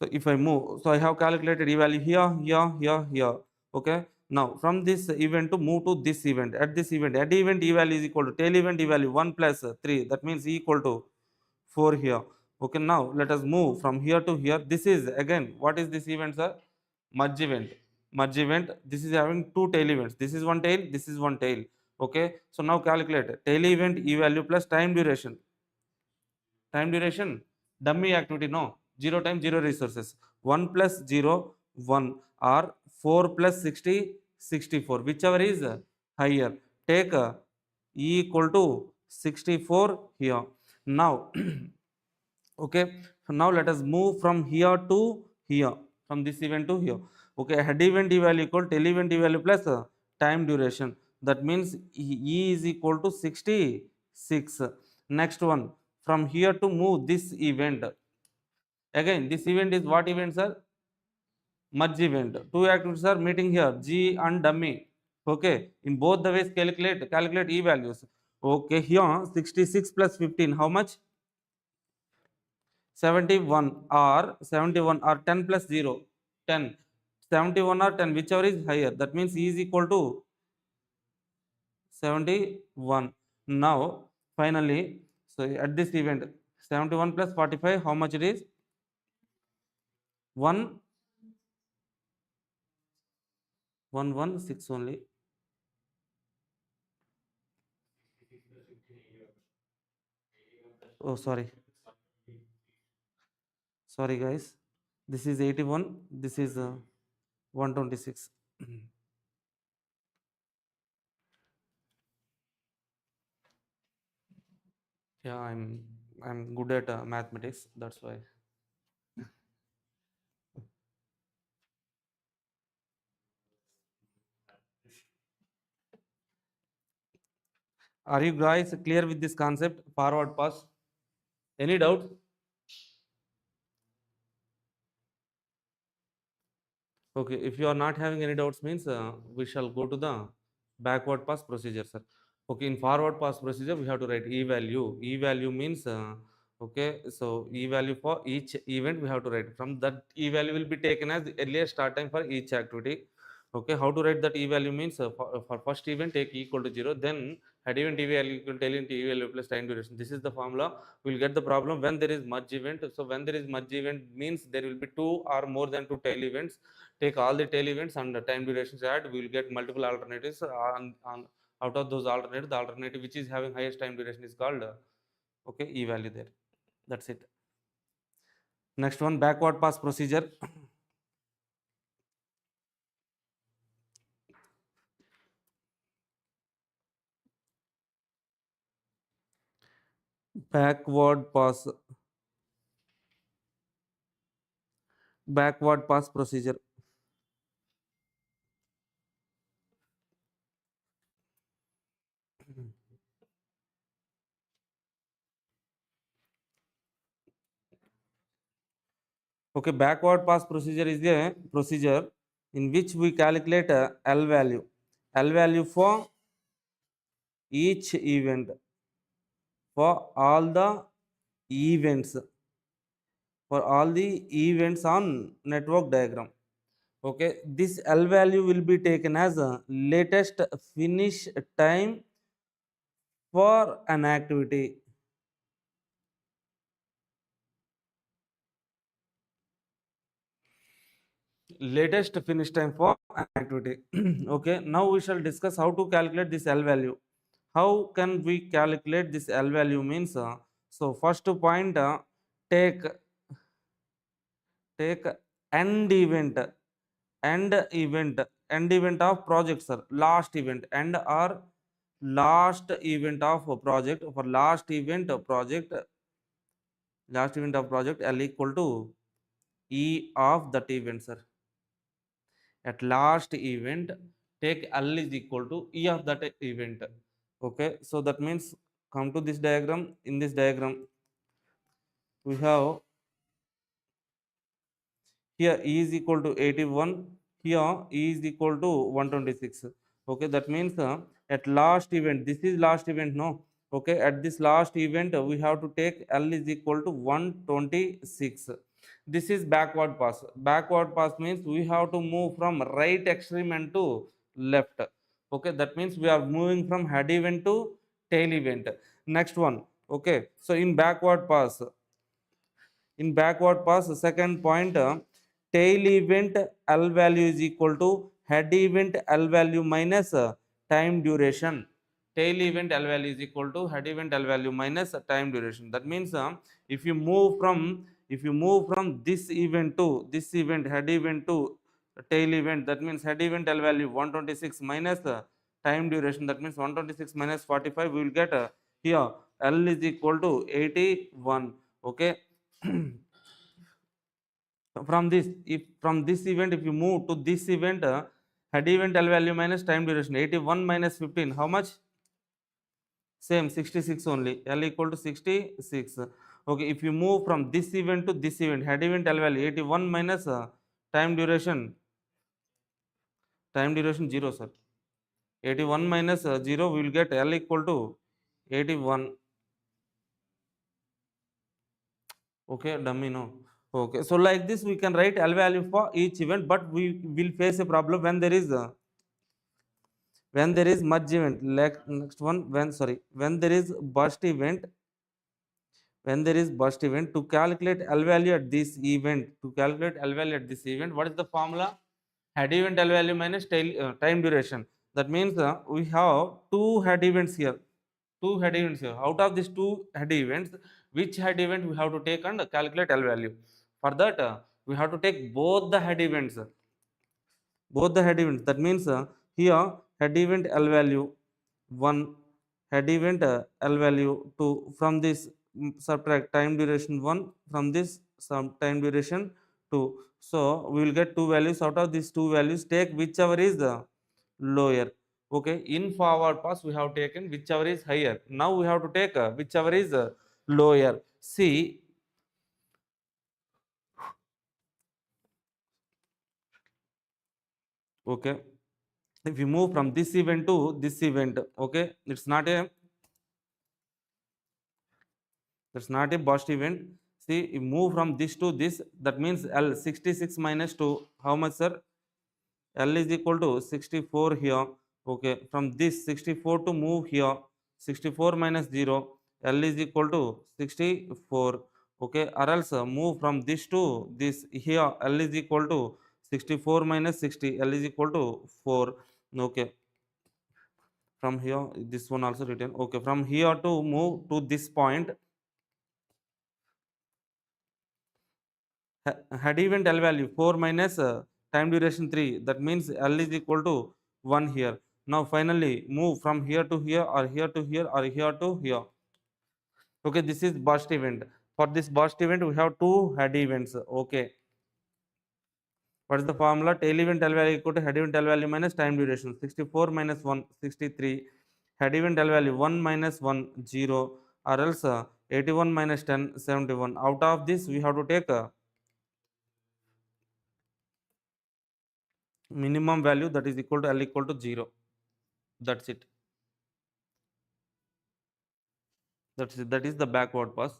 So if I move, so I have calculated E value here, here, here, here. Okay. Now from this event to move to this event. At this event, at event E value is equal to tail event E value 1 plus 3. That means E equal to 4 here. Okay. Now let us move from here to here. This is again, what is this event, sir? Merge event. Merge event. This is having two tail events. This is one tail. This is one tail. Okay. So now calculate tail event E value plus time duration. Time duration, dummy activity, no. 0 time 0 resources. 1 plus 0, 1 or 4 plus 60, 64. Whichever is higher. Take E equal to 64 here. Now, okay. Now let us move from here to here. From this event to here. Okay. Head event E value equal tail event E value plus time duration. That means E is equal to 66. Next one, from here to move this event. Again, this event is what event, sir? Merge event. Two activities are meeting here, G and dummy. Okay, in both the ways calculate E values. Okay, here 66 plus 15, how much? 71 or 71 or 10 plus 0, 10. 71 or 10, whichever is higher. That means E is equal to 71. Now, finally, so at this event, 71 plus 45, how much it is? 1, 116 only. Oh, sorry. Sorry, guys. This is 81. This is 126. Yeah, I'm good at mathematics. That's why. Are you guys clear with this concept? Forward pass. Any doubts? Okay, if you are not having any doubts, means we shall go to the backward pass procedure, sir. Okay, in forward pass procedure, we have to write e value. E value means okay, so e value for each event we have to write. From that e value will be taken as the earliest start time for each activity. Okay, how to write that e value means for first event take equal to 0, then at event e value equal to event e value plus time duration. This is the formula. We will get the problem when there is merge event. So when there is merge event means there will be two or more than two tail events. Take all the tail events and the time durations add, we will get multiple alternatives on out of those alternatives. The alternative which is having highest time duration is called okay, e value there. That's it. Next one, backward pass procedure. backward pass Backward pass procedure. Okay, backward pass procedure is a procedure in which we calculate L value. L value for each event, for all the events, for all the events on network diagram. Okay, this L value will be taken as a latest finish time for an activity. Latest finish time for an activity. Okay, now we shall discuss how to calculate this L value. How can we calculate this L value means? So first point, take take end event, end event, end event of project, sir. Last event, end or last event of a project. For last event of project, last event of project, L equal to E of that event, sir. At last event, take L is equal to E of that event. Okay, so that means come to this diagram. In this diagram, we have here E is equal to 81, here E is equal to 126. Okay, that means at last event, this is last event, no? Okay, at this last event, we have to take L is equal to 126. This is backward pass. Backward pass means we have to move from right extreme end to left. Okay, that means we are moving from head event to tail event. Next one. Okay, so in backward pass, second point, tail event L value is equal to head event L value minus time duration. Tail event L value is equal to head event L value minus time duration. That means if you move from this event to this event, head event to tail event, that means head event L value 126 minus time duration, that means 126 minus 45, we will get here L is equal to 81. Okay. From this event, if you move to this event, head event L value minus time duration, 81 minus 15, how much? Same, 66 only. L equal to 66. Okay, if you move from this event to this event, head event L value 81 minus time duration, 0, sir. 81 minus 0, we will get L equal to 81. Okay, dummy, no? Okay, so like this we can write L value for each event, but we will face a problem when there is merge event. Like next one, when there is burst event, to calculate L value at this event, what is the formula? Head event L value minus time duration. That means we have two head events here. Out of these two head events, which head event we have to take and calculate L value? For that, we have to take both the head events. That means here head event L value 1, head event L value 2. From this, subtract time duration 1, from this some time duration 2. So we will get two values. Out of these two values, take whichever is the lower. Okay, in forward pass we have taken whichever is higher. Now we have to take whichever is lower. See, okay, if you move from this event to this event, okay, that's not a burst event. See, you move from this to this, that means L 66 minus 2, how much, sir? L is equal to 64 here. Okay, from this 64 to move here, 64 minus 0, L is equal to 64. Okay, or else move from this to this, here L is equal to 64 minus 60, L is equal to 4. Okay, from here this one also written. Okay, from here to move to this point, head event L value 4 minus time duration 3, that means L is equal to 1 here. Now finally move from here to here, or here to here, or here to here. Okay, this is burst event. For this burst event we have two head events. Okay, what is the formula? Tail event L value equal to head event L value minus time duration. 64 minus 1, 63. Head event L value 1 minus 1, 0, or else 81 minus 10, 71. Out of this we have to take minimum value, that is equal to L equal to 0. That's it. That is the backward pass.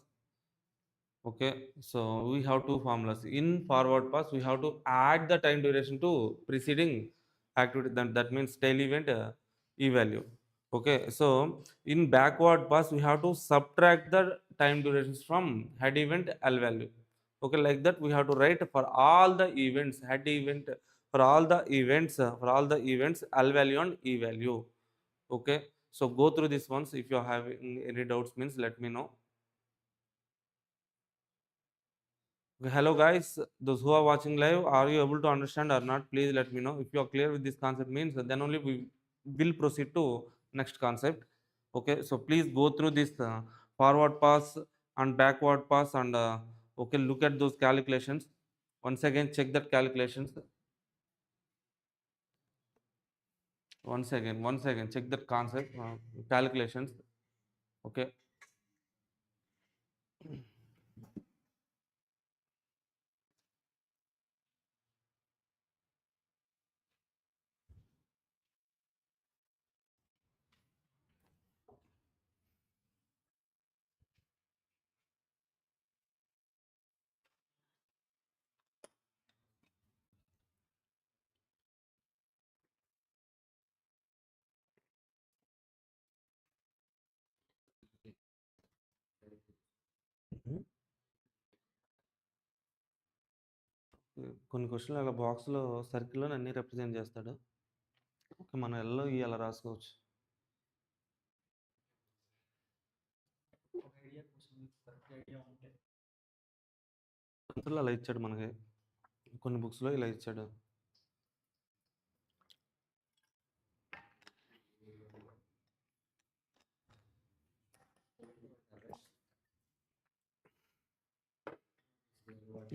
Okay, so we have two formulas. In forward pass, we have to add the time duration to preceding activity. That means tail event E value. Okay, so in backward pass, we have to subtract the time durations from head event L value. Okay, like that we have to write for all the events, head event, for all the events L value and E value. Okay, So go through this once. If you are having any doubts means let me know. Hello guys, those who are watching live, are you able to understand or not? Please let me know. If you are clear with this concept means then only we will proceed to next concept. Okay, so please go through this forward pass and backward pass and okay, look at those calculations. Once again, check that calculations. Once again, check that concept calculations. Okay. Mhm. కొన్ని క్వశ్చన్లు అలా బాక్స్లో సర్కిల్లో అన్ని represent చేస్తాడు. Okay, మనం yellow అలా రాసుకోవచ్చు. అలా ఇచ్చాడు మనకి, కొన్ని బుక్స్లో ఇలా ఇచ్చాడు.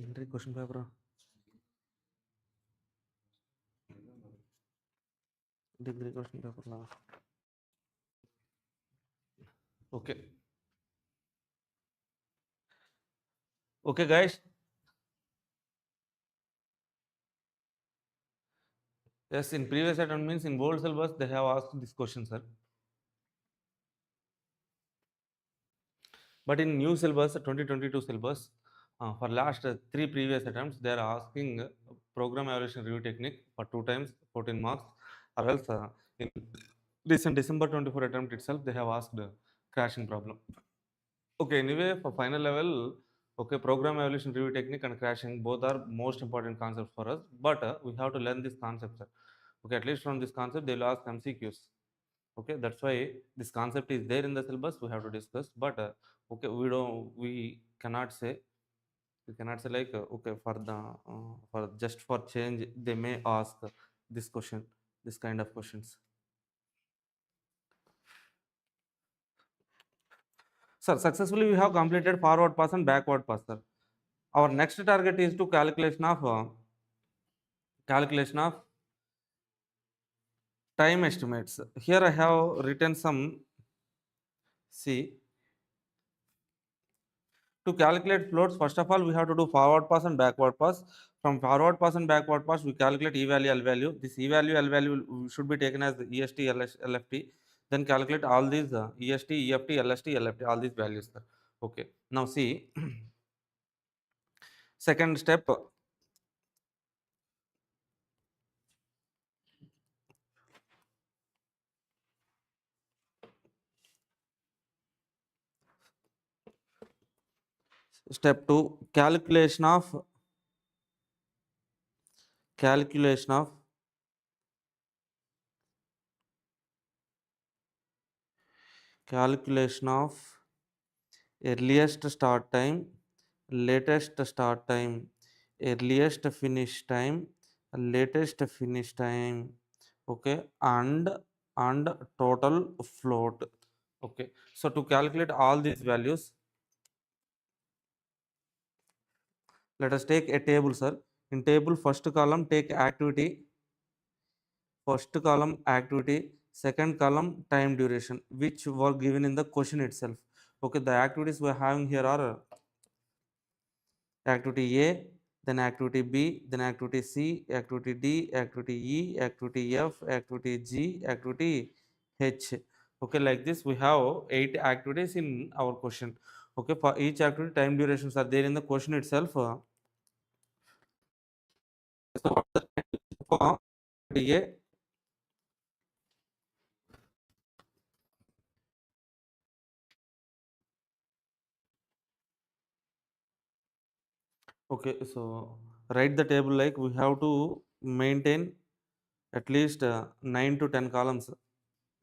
ఏంటి క్వశ్చన్ పేపర్? డిగ్రీ క్వశ్చన్ పేపర్లా? Okay. Okay guys, yes, in previous attempt means in old syllabus they have asked this question, sir. But in new syllabus, 2022 syllabus, for last three previous attempts, they are asking program evaluation review technique for 2 times, 14 marks, or else in recent December 24 attempt itself, they have asked crashing problem. Okay, anyway, for final level, okay, program evaluation review technique and crashing both are most important concepts for us, but we have to learn this concept, sir. Okay, at least from this concept, they will ask MCQs. Okay, that's why this concept is there in the syllabus, we have to discuss, but okay, we cannot say like okay, for just for change they may ask this question, this kind of questions. Sir, successfully we have completed forward pass and backward pass, sir. Our next target is to calculation of time estimates. Here I have written some. See, to calculate floats, first of all, we have to do forward pass and backward pass. From forward pass and backward pass, we calculate E value, L value. This E value, L value should be taken as the EST, LFT. Then calculate all these EST, EFT, LST, LFT, all these values, sir. Okay. Now see, second step. Step 2, calculation of calculation of earliest start time, latest start time, earliest finish time, latest finish time, okay, and total float. Okay, so to calculate all these values, let us take a table, sir. In table, first column take activity, second column time duration, which were given in the question itself. Okay, the activities we are having here are activity A, then activity B, then activity C, activity D, activity E, activity F, activity G, activity H. Okay, like this we have 8 activities in our question. Okay, for each activity time durations are there in the question itself. So for A, okay, so write the table like we have to maintain at least 9 to 10 columns.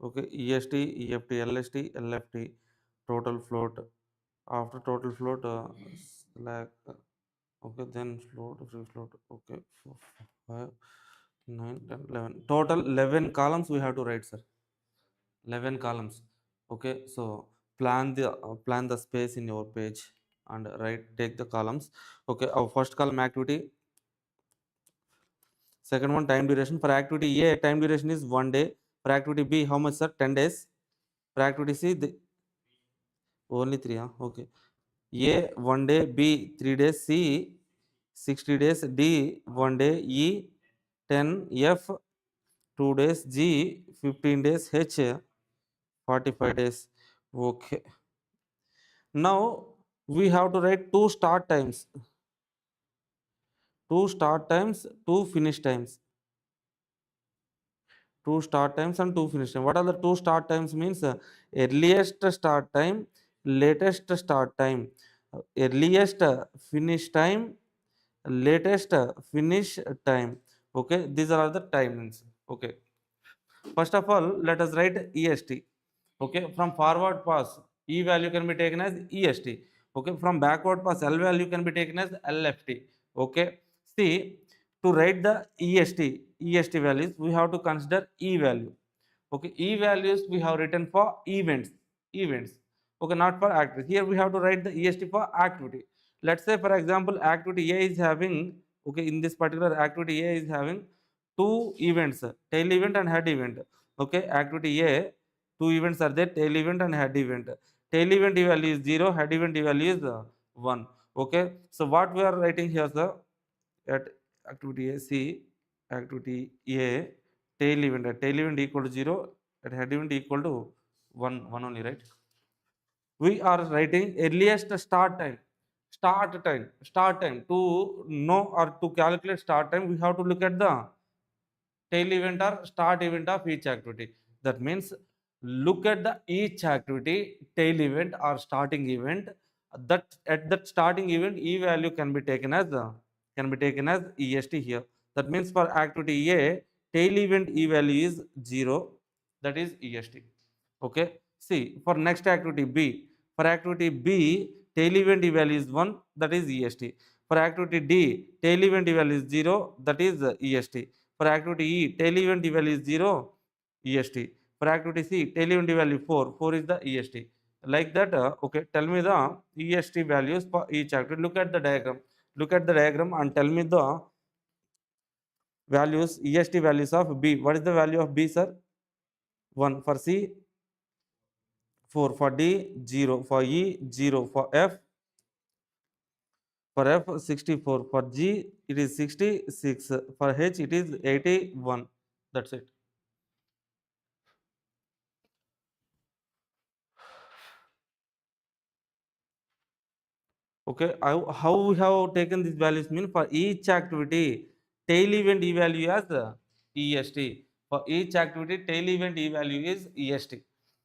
Okay, EST, EFT, LST, LFT, total float. After total float, slack. Okay, then float, free float. Okay, 5, 9, 10, 11. Total 11 columns we have to write, sir. 11 columns. Okay, so plan the space in your page and write, take the columns. Okay, our first column activity. Second one, time duration. For activity A, time duration is 1 day. For activity B, how much, sir? 10 days. For activity C, only 3. Huh? Okay. A, 1 day. B, 3 days. C, 60 days. D, 1 day. E, 10. F, 2 days. G, 15 days. H, 45 days. Okay. Now we have to write two start times, two finish times. Two start times and two finish time. What are the two start times means? Earliest start time, latest start time, earliest finish time, latest finish time. Okay, these are the timings. Okay, first of all, let us write EST. Okay, from forward pass, E value can be taken as EST. Okay, from backward pass, L value can be taken as LFT. Okay, see, to write the EST values, we have to consider E value. Okay, E values we have written for events. Okay, not for activity. Here we have to write the EST for activity. Let's say, for example, activity A is having, okay, in this particular activity A is having two events, tail event and head event. Okay, activity A, two events are there, tail event and head event. Tail event value is 0, head event value is 1. Okay, so what we are writing here, sir, at activity A, see, activity A, tail event equal to 0, at head event equal to 1 only, right? We are writing earliest start time. To know or to calculate start time, we have to look at the tail event or start event of each activity. That means, look at the each activity tail event or starting event. That at that starting event, E value can be taken as EST here. That means, for activity A, tail event E value is 0, that is EST. Okay, see, for next activity B, for activity B, tail event value is 1, that is EST. For activity D, tail event value is 0, that is EST. For activity E, tail event value is 0, EST. For activity C, tail event value 4 is the EST. Like that. Okay, tell me the EST values for each activity. Look at the diagram and tell me the values, EST values of B. What is the value of B, sir? 1. For C, 4. For D, 0. For E, 0. For F, 64. For G, it is 66. For H, it is 81. That's it. Okay, how we have taken these values mean, for each activity, tail event E value as EST. For each activity, tail event E value is EST.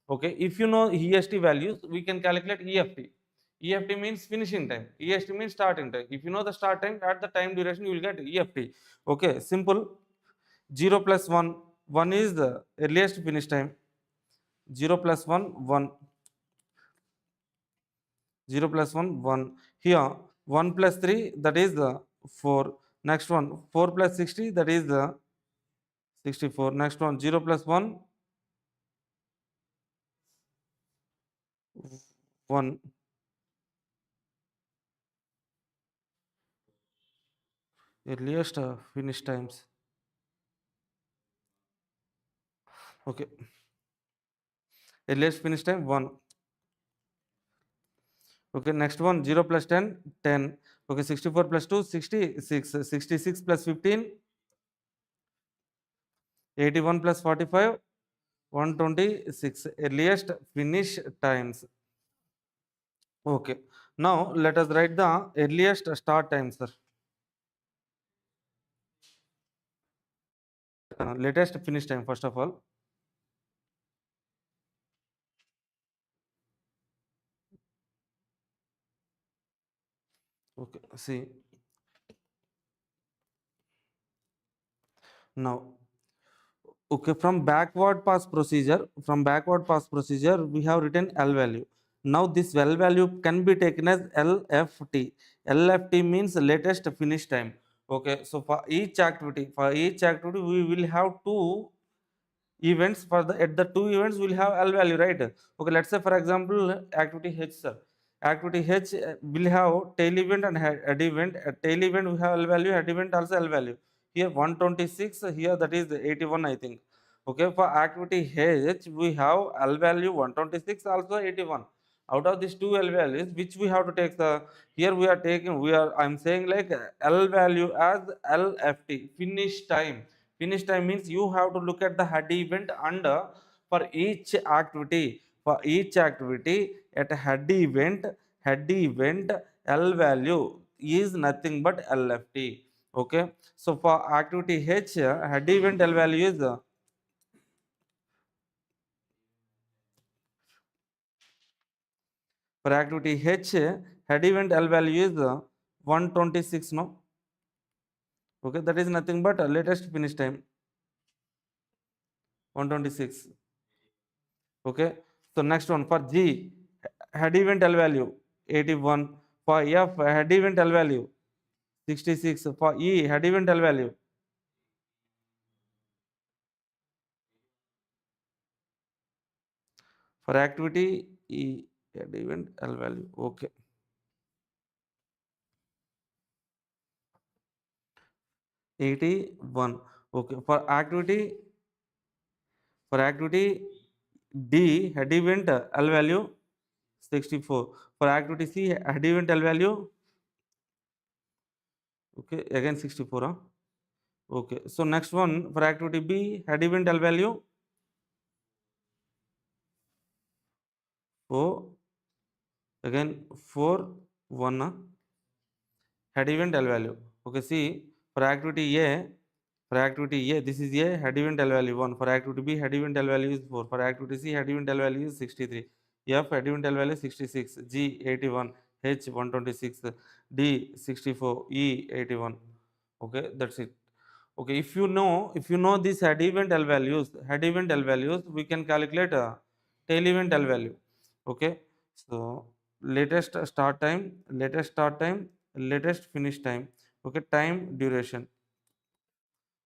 Okay, if you know EST values, we can calculate EFT. EFT means finishing time. EST means starting time. If you know the start time, at the time duration, you will get EFT. Okay, simple. 0 plus 1, 1 is the earliest finish time. 0 plus 1, 1. 0 plus 1, 1. Here, 1 plus 3, that is the 4. Next one, 4 plus 60, that is the 64. Next one, 0 plus 1, 1. Earliest finish times. Okay. Earliest finish time, 1. Okay, next one, 0 plus 10, 10. Okay, 64 plus 2, 66. 66 plus 15, 81 plus 45, 126. Earliest finish times. Okay. Now let us write the earliest start times, sir. Latest finish time, first of all. Okay, see, now Okay, from backward pass procedure, we have written L value. Now this L value can be taken as LFT. LFT means latest finish time. Okay, so for each activity, we will have two events. For the at the two events we'll have L value, right? Okay, let's say for example activity H, sir. Activity H will have tail event and head event. At tail event we have L value, head event also L value. Here 126, here that is 81, I think. Okay, for activity H we have L value 126, also 81. Out of these two L values, which we have to take the, here we are taking, I'm saying like L value as LFT, finish time. Finish time means you have to look at the head event, and for each activity, at head event L value is nothing but LFT. Okay, so for activity H, head event L value is for activity H, head event L value is 126. No, okay, that is nothing but latest finish time 126. Okay, so next one for G, head event L value 81. For F, head event L value 66. For E, head event L value. For activity E, head event L value. Okay, 81. Okay, for activity D, head event L value 64. For activity C, head event L value. Okay, again 64. Huh? Okay, so next one for activity B, head event L value 4. Again 4 1. Head event L value. Okay, see for activity A, this is A, head event L value 1. For activity B, head event L value is 4. For activity C, head event L value is 63. F, head event L value is 66. G, 81. H, 126. D, 64. E, 81. Okay, that's it. Okay, if you know these head event L values, we can calculate tail event L value. Okay, so latest start time, latest finish time. Okay, time duration.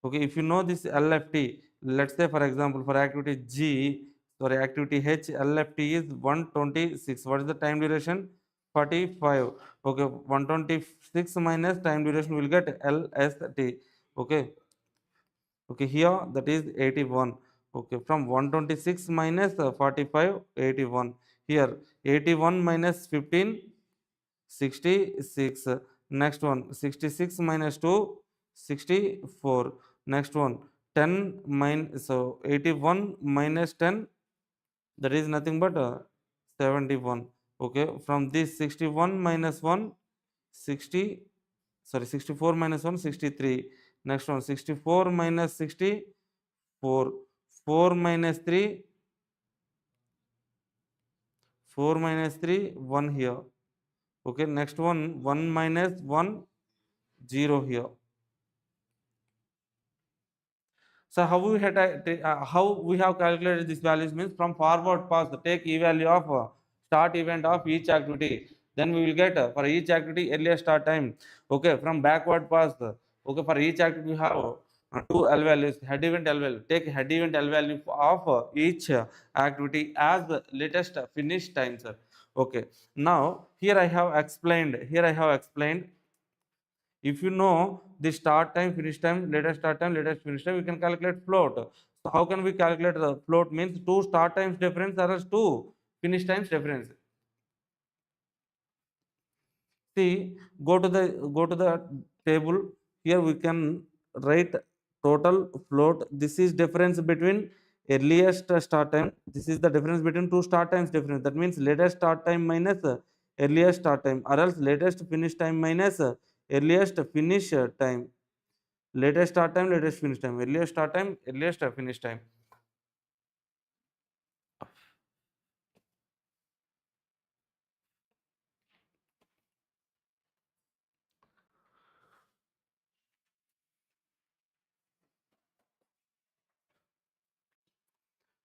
Okay, if you know this LFT, let's say for example for activity G, sorry, activity H, LFT is 126. What is the time duration? 45. Okay, 126 minus time duration will get LST. Okay, okay, here that is 81. Okay, from 126 minus 45, 81. Here 81 minus 15, 66. Next one 66 minus 2, 64. Next one 10 minus, so 81 minus 10, that is nothing but 71. Okay, from this 61 minus 1, 60, sorry, 64 minus 1, 63. Next one 64 minus 60, 4. 4 minus 3, 4 minus 3, 1 here. Okay, next one 1 minus 1, 0 here. So how we have calculated these values means from forward pass, take e value of start event of each activity. Then we will get for each activity earlier start time. Okay, from backward pass. Okay, for each activity we have two L values, head event L value. Take head event L value of each activity as the latest finish time, sir. Okay, now here I have explained. If you know the start time, finish time, latest start time, latest finish time, we can calculate float. So how can we calculate the float? Means two start times difference or else two finish times difference. See, go to the table. Here we can write total float. This is difference between earliest start time. This is the difference between two start times difference. That means latest start time minus earliest start time, or else latest finish time minus earliest finish time. Latest start time, latest finish time. Earliest start time, earliest finish time.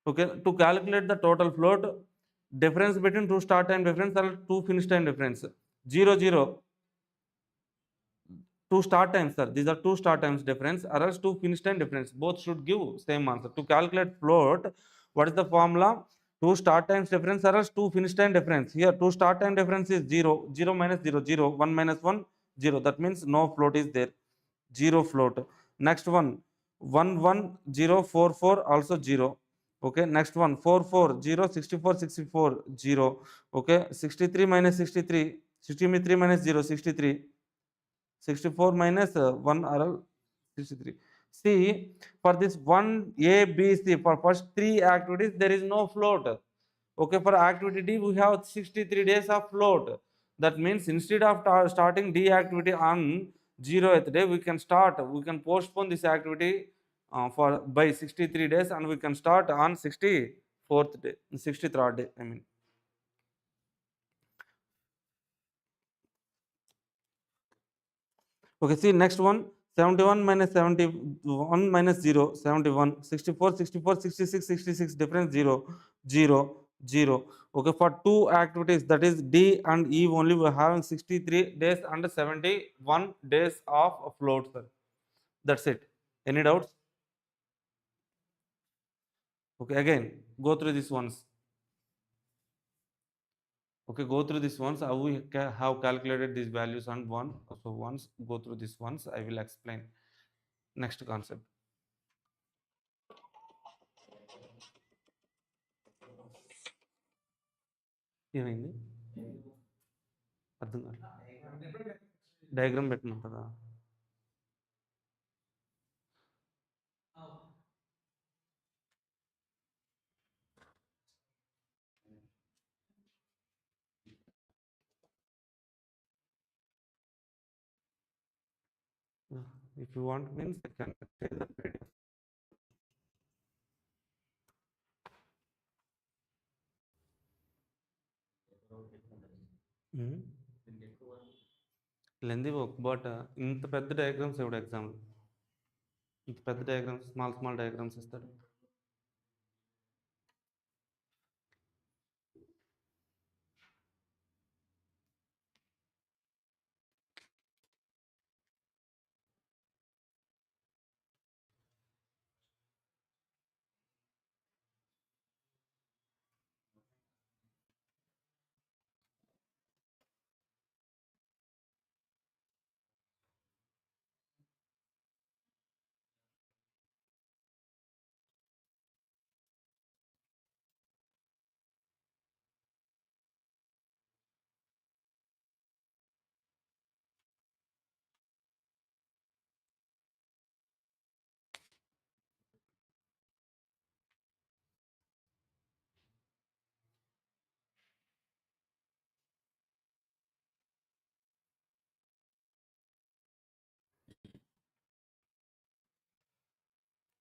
Okay, to calculate the total float, difference between two start time difference or two finish time difference, 0 0, two start times, sir, these are two start times difference or else two finish time difference, both should give same answer. To calculate float, what is the formula? Two start times difference or else two finish time difference. Here two start time difference is 0 0 minus 0 0, 1 minus 1 0, that means no float is there, 0 float. Next one, 1 1 0 4 4, also 0. Okay, next one, 4 4 0 64 64 0. Okay, 63 minus 63, 63 minus 0 63, 64 minus 1 are 63. See, for this one A, B, C, for first three activities, there is no float. Okay, for activity D, we have 63 days of float. That means instead of starting D activity on 0th day, we can postpone this activity for by 63 days and we can start on 64th day, 63rd day, I mean. Okay, see next one, 71 minus 71 minus 0, 71, 64, 64, 66, 66, difference 0, 0, 0. Okay, for two activities, that is D and E only, we are having 63 days and 71 days of float, sir. That's it. Any doubts? Okay, again, go through this once. Okay, go through this once. How we have calculated these values on one. So once, go through this once, I will explain next concept. ఏమైంది అర్థం కాదు, diagram పెట్టమంటారా? If you want means I can share that PDF. లెంది work but ఇంత పెద్ద diagrams ఎవడు exam, ఇంత పెద్ద డయాగ్రామ్స్, స్మాల్ స్మాల్ డయాగ్రామ్స్ ఇస్తాడు.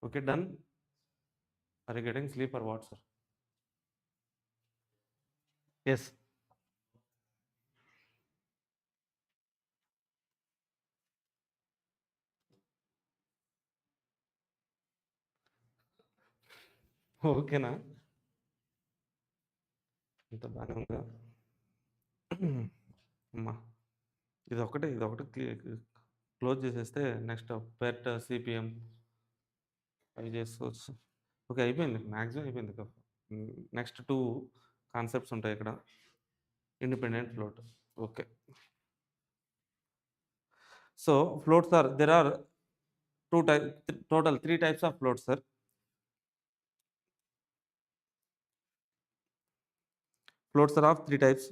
Okay, done. Are you getting sleep or what, sir? Yes. ఓకేనా, ఇంత బాగానే ఉందా అమ్మా? ఇది ఒకటి క్లోజ్ చేసేస్తే నెక్స్ట్ పెర్ట్ సిపిఎం అవి చేసుకోవచ్చు. ఓకే, అయిపోయింది, మ్యాక్సిమం అయిపోయింది. నెక్స్ట్ టూ కాన్సెప్ట్స్ ఉంటాయి ఇక్కడ, independent float. Okay, so floats are, there are total three types of floats, sir. Floats are of three types.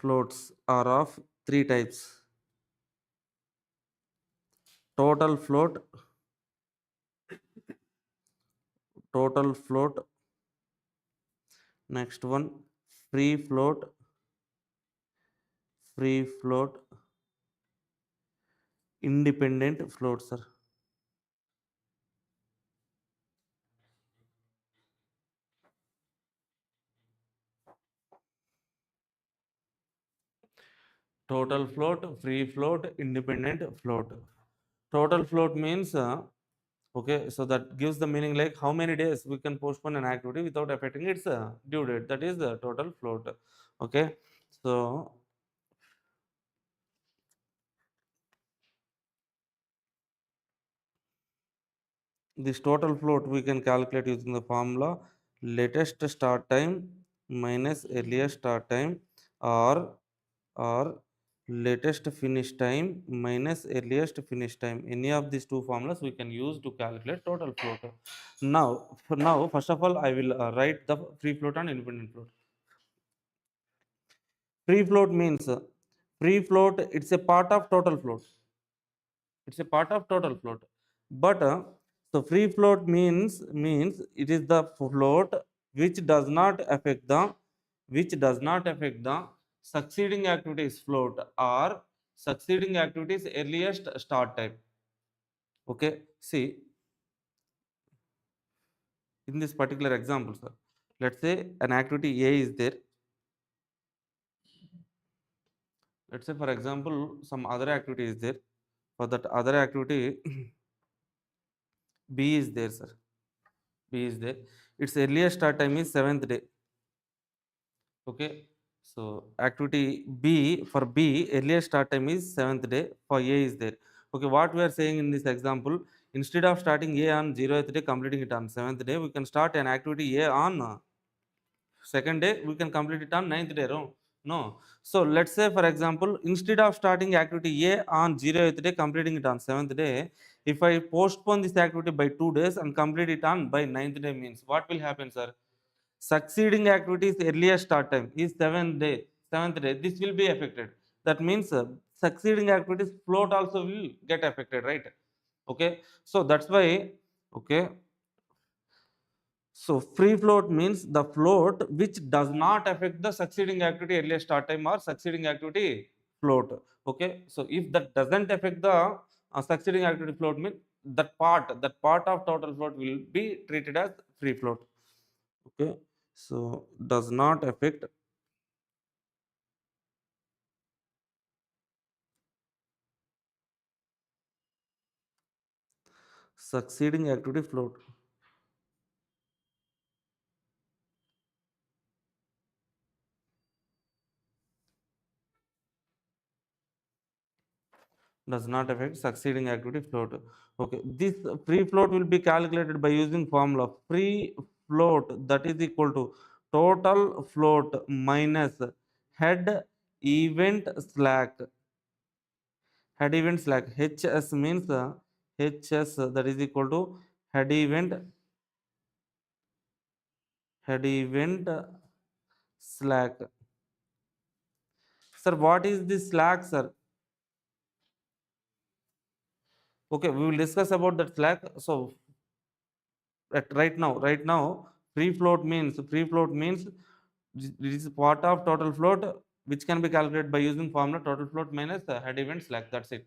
Floats are of three types. Total float, next one, free float, independent float, sir. Total float, free float, independent float. Total float means okay, so that gives the meaning like how many days we can postpone an activity without affecting its due date. That is the total float. Okay, so this total float we can calculate using the formula latest start time minus earliest start time, or latest finish time minus earliest finish time. Any of these two formulas we can use to calculate total float. Now first of all I will write the free float and independent float. Free float means free float, it's a part of total float. It's a part of total float. But so free float means it is the float which does not affect the succeeding activities float or succeeding activities earliest start time. Okay, see in this particular example, sir, let's say an activity A is there. Let's say for example some other activity is there. For that other activity B is there, sir. B is there. Its earliest start time is 7th day. Okay. So activity B, for B, earliest start time is 7th day. For A is there. Okay. What we are saying in this example, instead of starting A on 0th day, completing it on 7th day, we can start an activity A on 2nd day, we can complete it on 9th day. No. So let's say for example, instead of starting activity A on 0th day, completing it on 7th day, if I postpone this activity by 2 days and complete it on by 9th day, means what will happen, sir? Succeeding activities earliest start time is 7th day. This will be affected. That means succeeding activities float also will get affected, right? Okay. So that's why, okay. So free float means the float which does not affect the succeeding activity earliest start time or succeeding activity float. Okay. So if that doesn't affect the succeeding activity float, means that part of total float will be treated as free float. Okay. So does not affect succeeding activity float. Does not affect succeeding activity float. Okay, this free float will be calculated by using formula free float, that is equal to total float minus head event slack. Head event slack, hs means hs, that is equal to head event slack. Sir, what is this slack, sir? Okay, we will discuss about that slack. So right now free float means this is part of total float which can be calculated by using formula total float minus head event slack. That's it.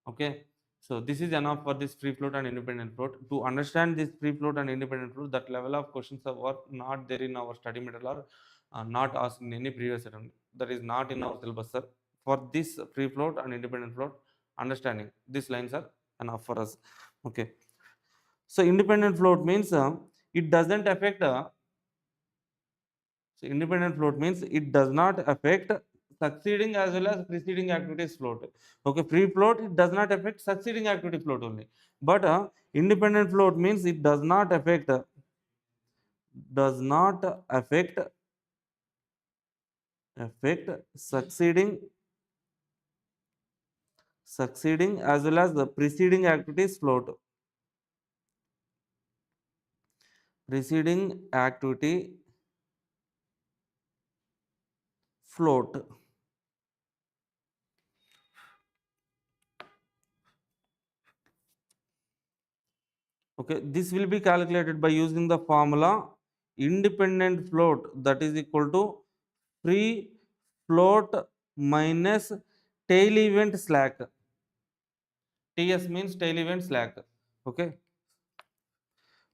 Okay, so this is enough for this free float and independent float. To understand this free float and independent float, that level of questions are not there in our study material, or not asked in any previous attempt. That is not in our syllabus, sir. For this free float and independent float understanding, these lines are enough for us. Okay, so independent float means it doesn't affect. So independent float means it does not affect succeeding as well as preceding activities float. Okay, free float it does not affect succeeding activity float only. But independent float means it does not affect succeeding as well as the preceding activities float. Preceding activity float. Okay, this will be calculated by using the formula independent float, that is equal to free float minus tail event slack. TS means tail event slack. Okay.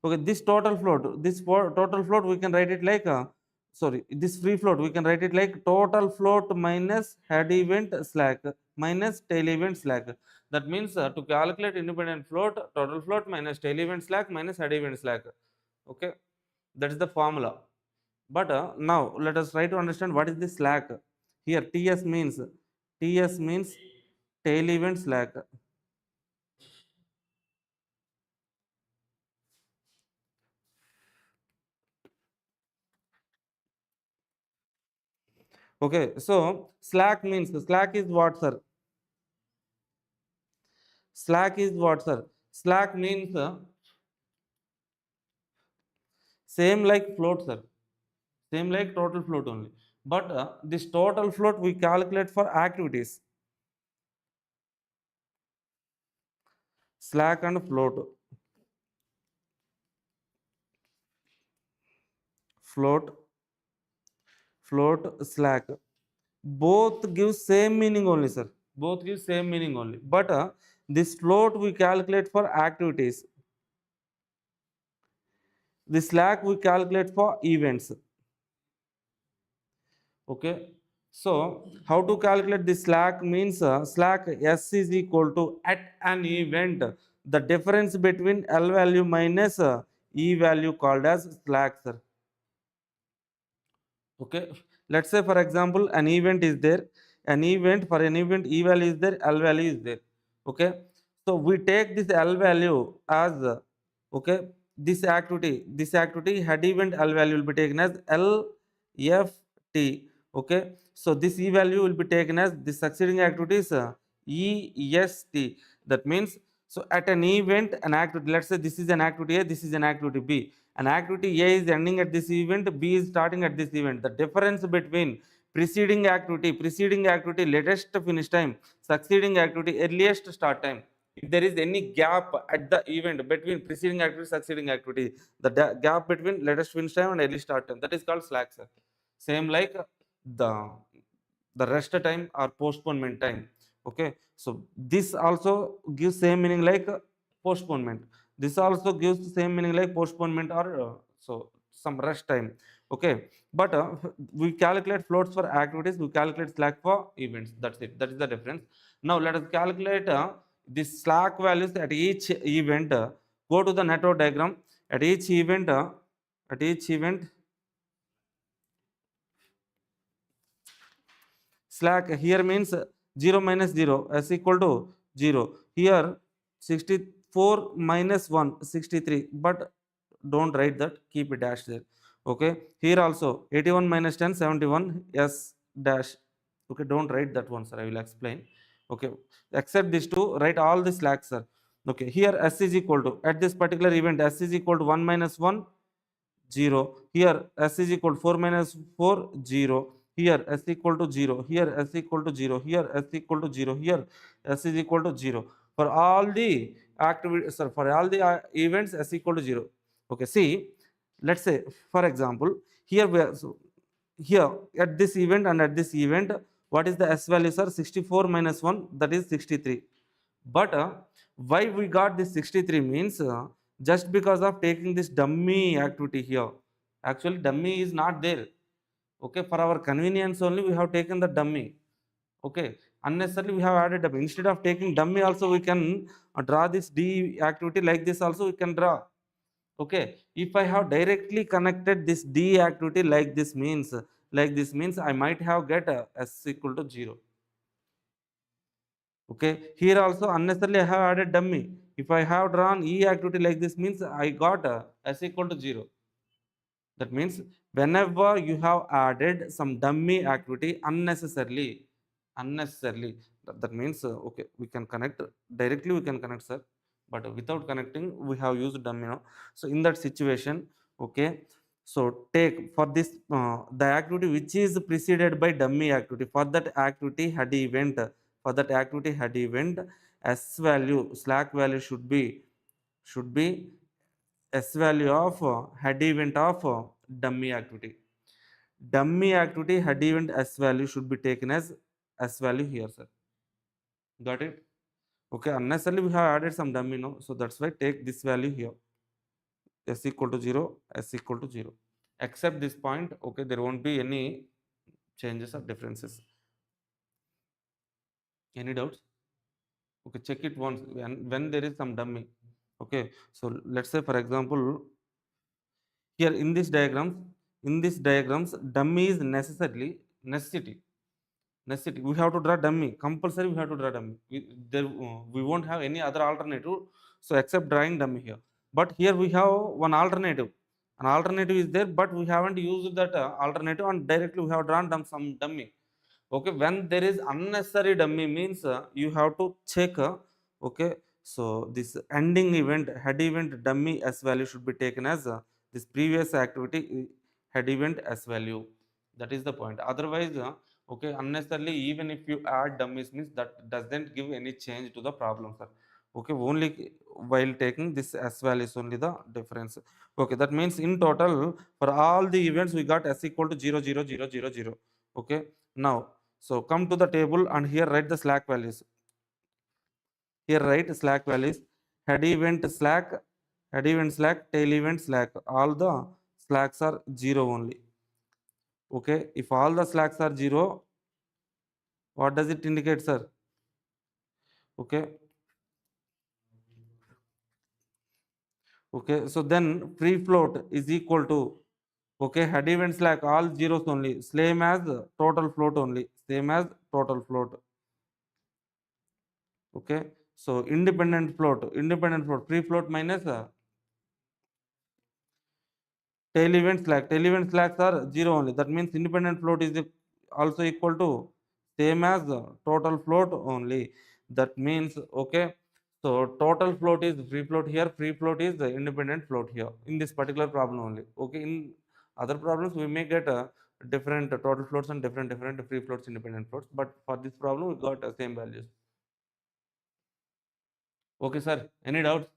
Okay, this total float, total float we can write it like sorry, this free float we can write it like total float minus head event slack minus tail event slack. That means to calculate independent float, total float minus tail event slack minus head event slack. Okay, that is the formula. But now let us try to understand what is the slack. Here TS means tail event slack. Okay, so slack is what, sir? Slack is what, sir? Slack means same like float, sir. Same like total float only. But this total float we calculate for activities. Slack and float, slack. Both give same meaning only, sir. Both give same meaning only. But this float we calculate for activities. The slack we calculate for events. Okay, so how to calculate the slack means slack s is equal to at an event the difference between l value minus e value called as slack, sir. Okay, let's say for example an event is there, for an event e value is there, l value is there. Okay, so we take this l value as okay, this activity head event l value will be taken as l f t. Okay, so this e value will be taken as the succeeding activities e s t. That means, so at an event an activity, let's say this is an activity a, this is an activity b. An activity A is ending at this event, B is starting at this event. The difference between preceding activity latest finish time, succeeding activity earliest start time. If there is any gap at the event between preceding activity, succeeding activity, the gap between latest finish time and early start time, that is called slack, sir. Same like the rest time or postponement time. Okay, so this also gives same meaning like postponement. This also gives the same meaning like postponement or so some rest time. Okay, but we calculate floats for activities, we calculate slack for events. That's it, that is the difference. Now let us calculate the slack values at each event. Go to the network diagram. At each event at each event slack here means 0 minus 0 is equal to 0. Here 64 minus 1 63, but don't write that, keep it dash there. Okay, here also 81 minus 10 71 s dash. Okay, don't write that one, sir, I will explain. Okay, except these two, write all the slacks, sir. Okay, here s is equal to, at this particular event s is equal to 1 minus 1 0. Here s is equal to 4 minus 4 0. Here s equal to 0. Here s equal to 0. Here s equal to 0. Here s is equal to 0. For all the activities, sir, for all the events s equal to 0. Okay, see, let's say for example here we are, so here at this event and at this event, what is the s value, sir? 64 minus 1, that is 63. But why we got this 63 means just because of taking this dummy activity here. Actually dummy is not there. Okay, for our convenience only we have taken the dummy. Okay, unnecessarily we have added dummy. Instead of taking dummy also we can draw this d activity like this also we can draw. Okay, if I have directly connected this d activity like this means, I might have get s equal to 0. Okay, here also unnecessarily I have added dummy. If I have drawn e activity like this means I got s equal to 0. That means whenever you have added some dummy activity unnecessarily, that means okay, we can connect directly, we can connect, sir, but without connecting we have used dummy now. So in that situation, okay, so take for this the activity which is preceded by dummy activity, for that activity head event, s value, slack value should be s value of head event of dummy activity. Dummy activity head event s value should be taken as s value here, sir. Got it? Okay, unnecessarily we have added some dummy now, so that's why take this value here, s equal to 0, s equal to 0. Except this point, okay, there won't be any changes or differences. Any doubts? Okay, check it once when there is some dummy. Okay, so let's say for example, here in this diagrams dummy is necessity. We have to draw dummy, compulsory we have to draw dummy. We won't have any other alternative, so except drawing dummy here. But here we have one alternative. An alternative is there, but we haven't used that alternative, and directly we have drawn some dummy. Okay, when there is unnecessary dummy means you have to check. Okay, so this ending event, head event dummy s value should be taken as this previous activity head event s value. That is the point. Otherwise, okay, unnecessarily even if you add dummies means that doesn't give any change to the problem, sir. Okay, only while taking this s value is only the difference. Okay, that means in total for all the events we got s equal to 0 0 0 0 0. Okay, now so come to the table and here write the slack values. Here write slack values. Head event slack, head event slack, tail event slack. All the slacks are 0 only. Okay, if all the slacks are 0, what does it indicate, sir? Okay, okay. So then free float is equal to, okay, head event slack all zeros only, same as total float only, same as total float. Okay, so independent float, free float minus tail event slacks are 0 only. That means independent float is also equal to same as total float only. That means, okay, so total float is free float here, free float is the independent float here in this particular problem only. Okay, in other problems we may get different total floats and different free floats, independent floats, but for this problem we got same values. Okay, sir, any doubts?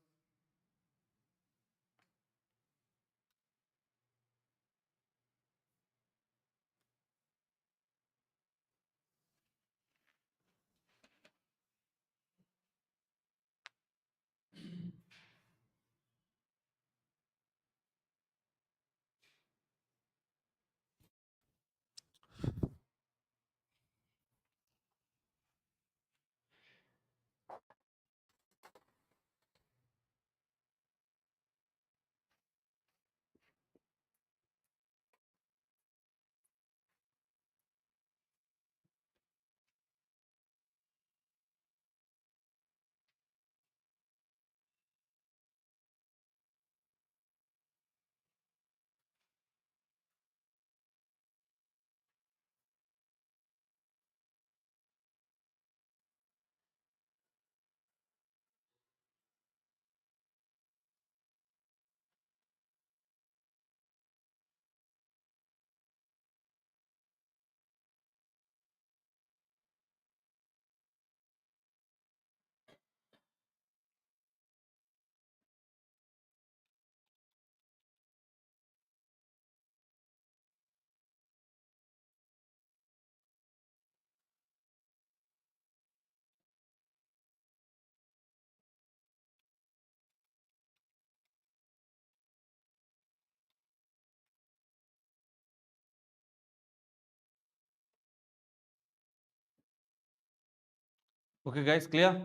Okay, guys, clear?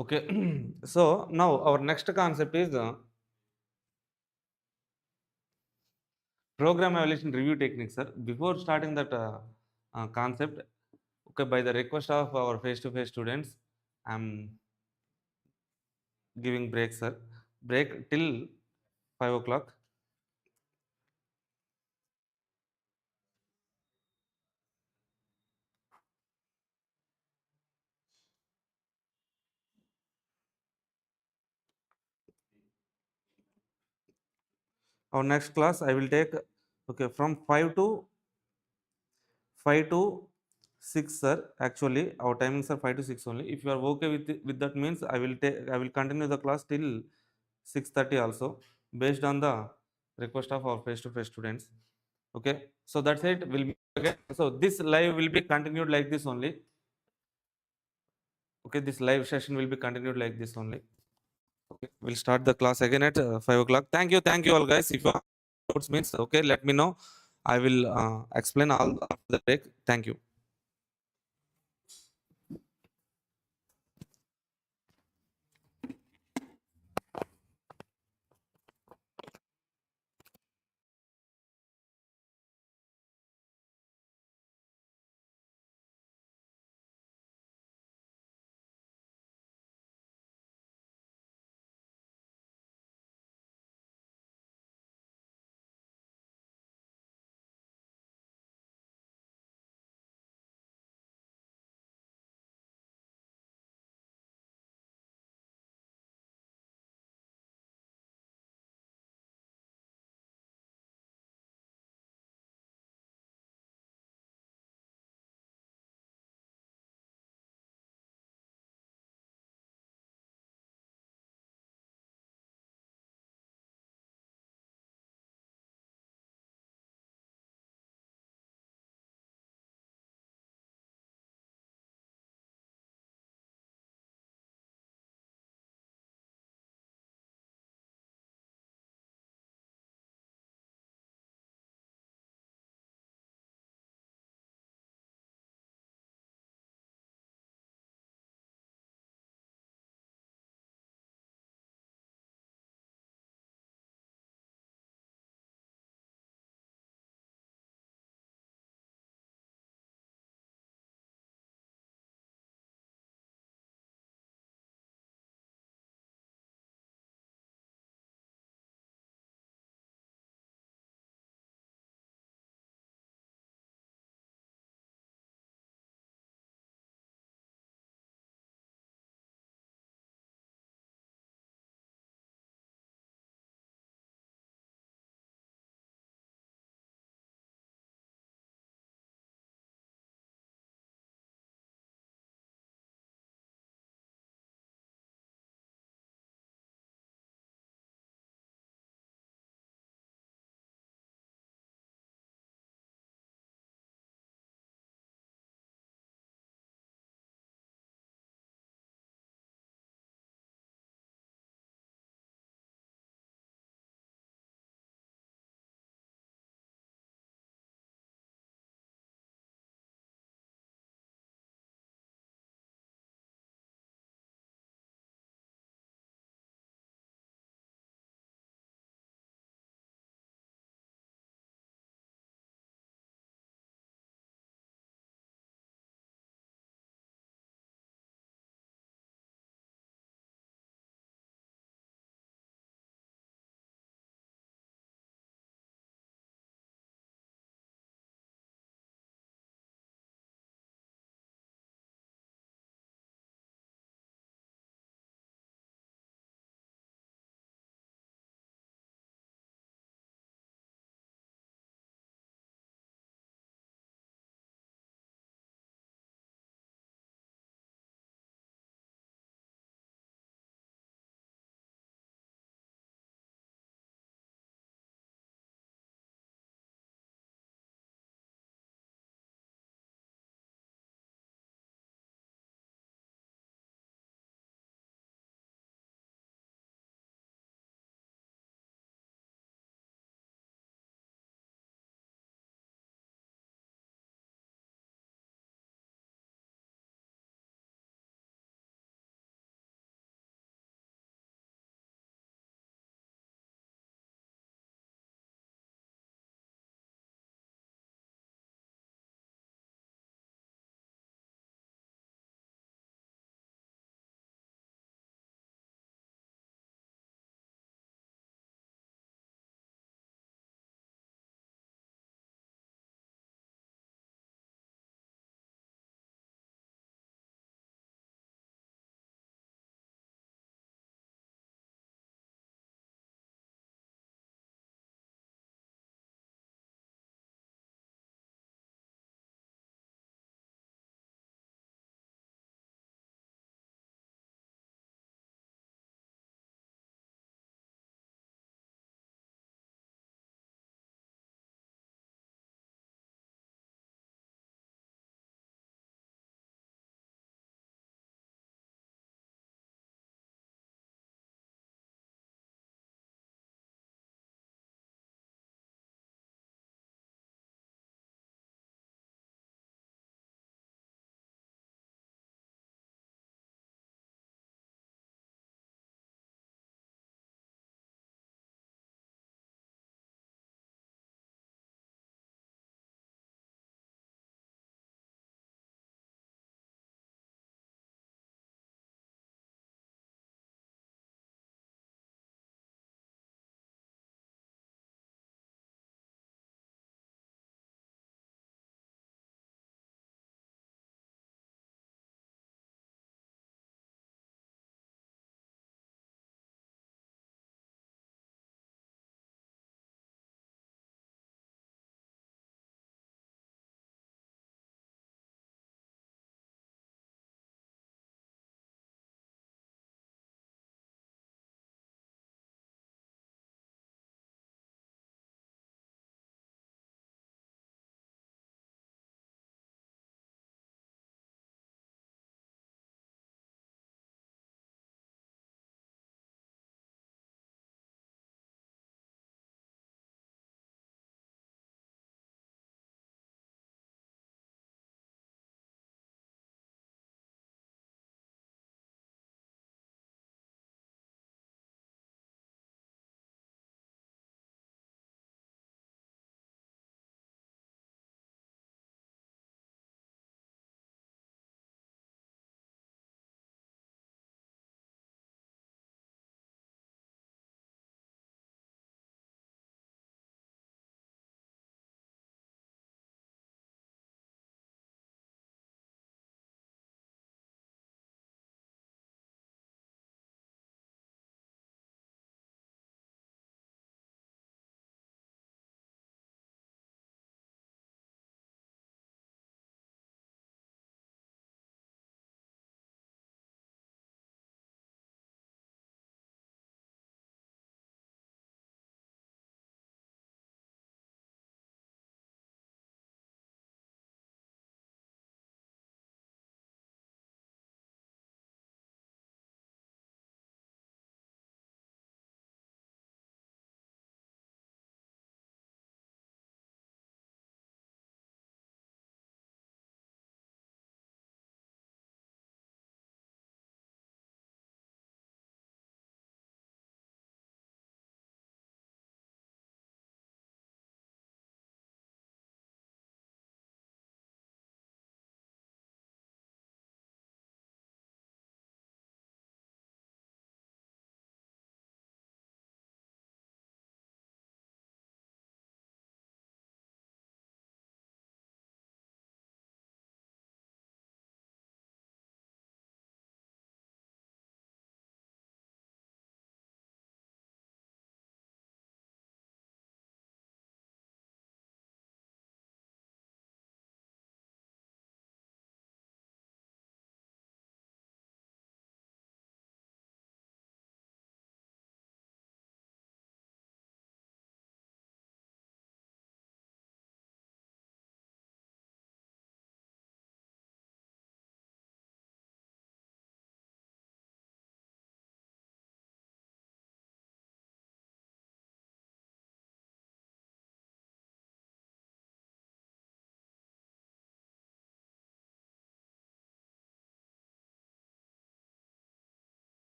Okay, so now our next concept is program evaluation review techniques, sir. Before starting that concept, okay, by the request of our face-to-face students, I'm giving break, sir. Break till 5 o'clock. Our next class I will take, okay, from 5 to 6, sir. Actually, our timings are 5 to 6 only. If you are okay with that means I will continue the class till 6:30 also, based on the request of our face-to-face students. Okay, so that's it. We'll meet again. So this live will be continued like this only. Okay, this live session will be continued like this only. Okay, we'll start the class again at 5 o'clock. Thank you all, guys. If you have doubts means, okay, let me know. I will explain all after the break. Thank you.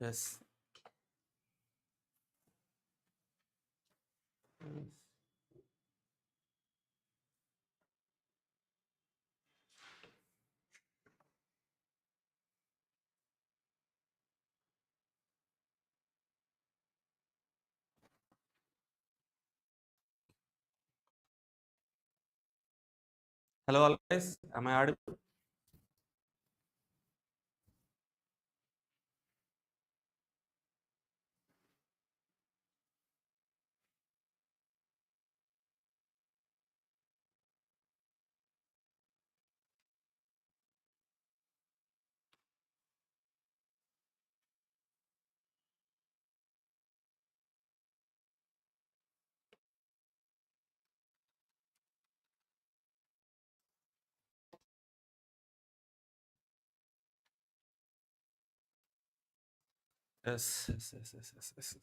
Yes. Hello, all guys. Am I audible? Yes, yes, yes, yes, yes, yes.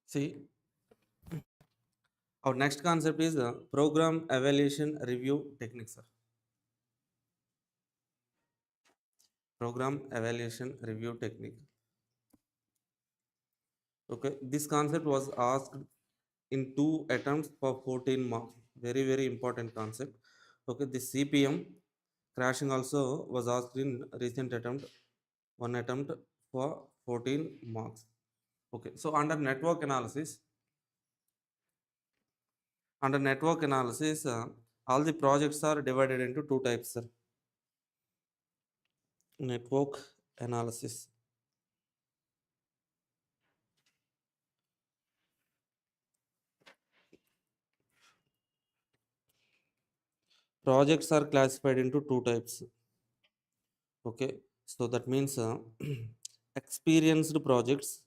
See, our next concept is program evaluation review techniques, sir. Program evaluation review technique. Okay, this concept was asked in two attempts for 14 marks. Very, very important concept. Okay, the CPM crashing also was asked in recent attempt, one attempt for 14 marks. Okay, so under network analysis, all the projects are divided into two types, sir. Network analysis. Projects are classified into two types. Okay, so that means experienced projects,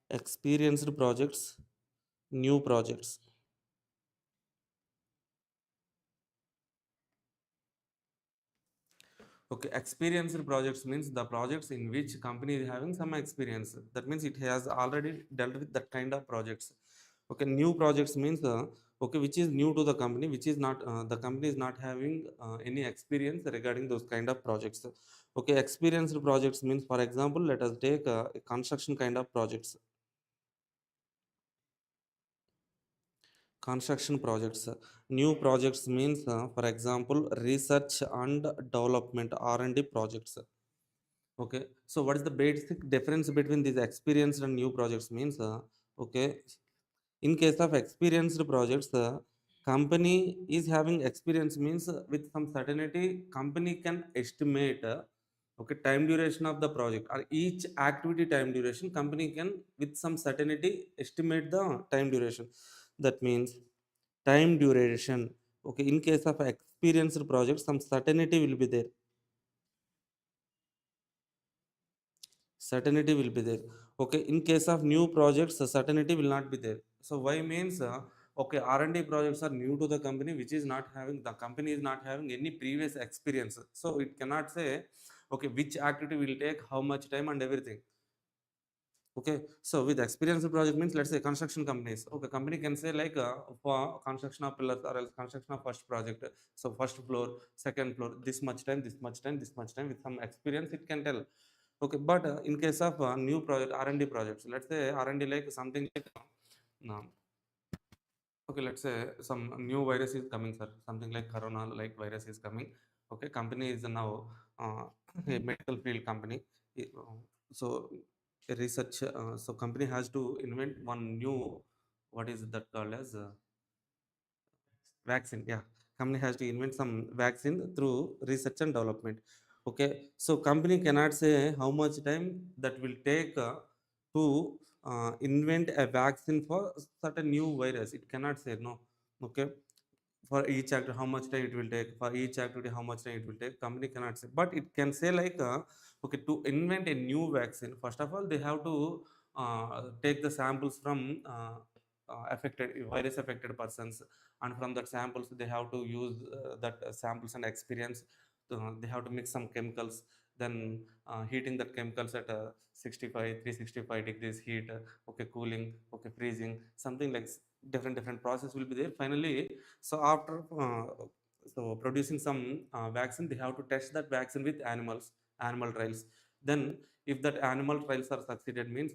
experienced projects, new projects. Okay, experienced projects means the projects in which company is having some experience. That means it has already dealt with that kind of projects. Okay, new projects means okay, which is new to the company, which is not the company is not having any experience regarding those kind of projects. Okay, experienced projects means, for example, let us take a construction kind of projects. Construction projects. New projects means, for example, research and development R&D projects. Okay, so what is the basic difference between these experienced and new projects means? Okay, in case of experienced projects, the company is having experience means with some certainty, company can estimate okay time duration of the project or each activity time duration. Company can with some certainty estimate the time duration. That means time duration. Okay, in case of experienced projects, some certainty will be there. Certainty will be there. Okay, in case of new projects, the certainty will not be there. So why means okay, R&D projects are new to the company, which is not having, the company is not having any previous experience, so it cannot say okay which activity will take how much time and everything. Okay, so with experienced project means, let's say construction companies. Okay, company can say like for construction of pillars or else construction of first project, so first floor, second floor, this much time, this much time, this much time, with some experience it can tell. Okay, but in case of new project, R&D projects, let's say R&D like something like um, okay, let's say some new virus is coming, sir, something like corona like virus is coming. Okay, company is now uh, a medical field company. So a research, so company has to invent one new, what is that called as vaccine. Yeah, company has to invent some vaccine through research and development. Okay, so company cannot say how much time that will take to invent a vaccine for certain new virus. It cannot say no. Okay, for each actor how much time it will take, for each activity how much time it will take, company cannot say, but it can say like okay, to invent a new vaccine, first of all they have to take the samples from affected virus affected persons, and from that samples they have to use that samples and experience. They have to mix some chemicals, then heating that chemicals at 65 365 degrees heat, okay, cooling, okay, freezing, something like different process will be there finally. So after so producing some vaccine, they have to test that vaccine with animal trials. Then if that animal trials are succeeded means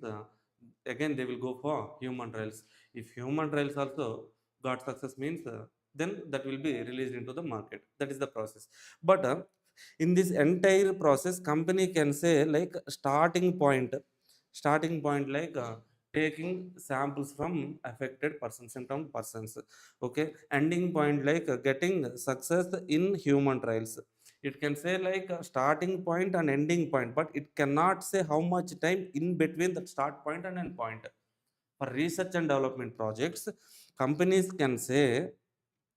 again they will go for human trials. If human trials also got success means then that will be released into the market. That is the process. But in this entire process, company can say like starting point like taking samples from affected persons, symptom persons, okay, ending point like getting success in human trials. It can say like a starting point and ending point, but it cannot say how much time in between the start point and end point. For research and development projects, companies can say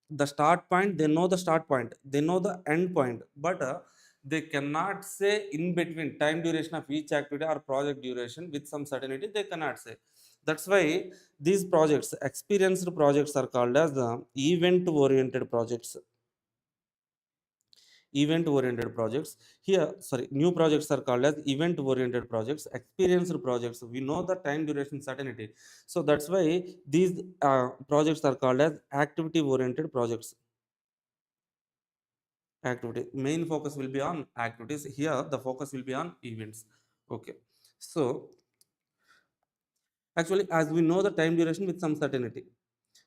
the start point, they know the start point, they know the end point, but they cannot say in between time duration of each activity or project duration with some certainty, they cannot say. That's why these projects, experienced projects, are called as the event oriented projects. Event oriented projects here, sorry, new projects are called as event oriented projects. Experienced projects, we know the time duration certainty, so that's why these projects are called as activity oriented projects. Activity main focus will be on activities, here the focus will be on events, okay. So actually, as we know the time duration with some certainty,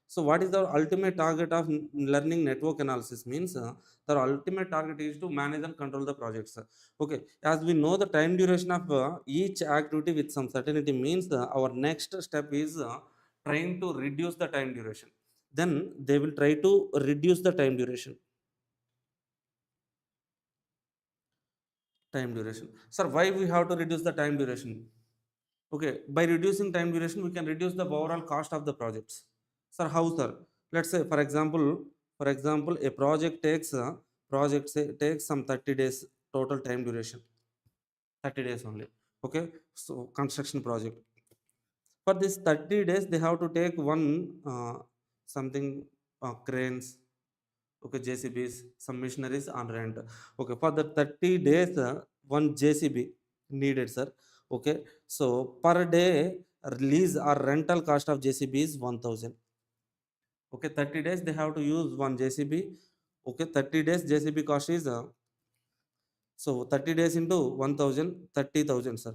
so what is the ultimate target of learning network analysis means the ultimate target is to manage and control the projects. Okay, as we know the time duration of each activity with some certainty means our next step is trying to reduce the time duration. Then they will try to reduce the time duration. Sir, why we have to reduce the time duration? Okay, by reducing time duration, we can reduce the overall cost of the projects. Sir, how, sir? Let's say, for example, a project say, takes some 30 days total time duration, 30 days only. Okay, so construction project. For this 30 days, they have to take one something cranes, okay, JCBs, some machineries on rent. Okay, for the 30 days, one JCB needed, sir. Okay, so per day release or rental cost of JCB is 1000. Okay, 30 days they have to use one JCB. Okay, 30 days JCB cost is so 30 days into 1000, 30,000, sir.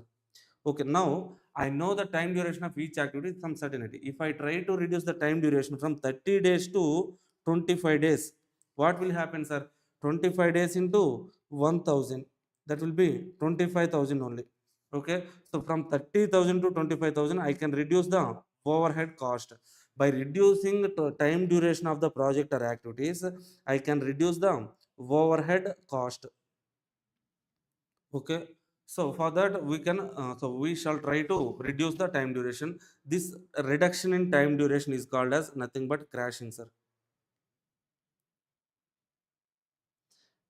Okay, now I know the time duration of each activity with some certainty. If I try to reduce the time duration from 30 days to 25 days, what will happen, sir? 25 days into 1000, that will be 25,000 only. Okay, so from 30,000 to 25,000, I can reduce the overhead cost. By reducing the time duration of the project or activities, I can reduce the overhead cost. Okay, so for that we can so we shall try to reduce the time duration. This reduction in time duration is called as nothing but crashing, sir.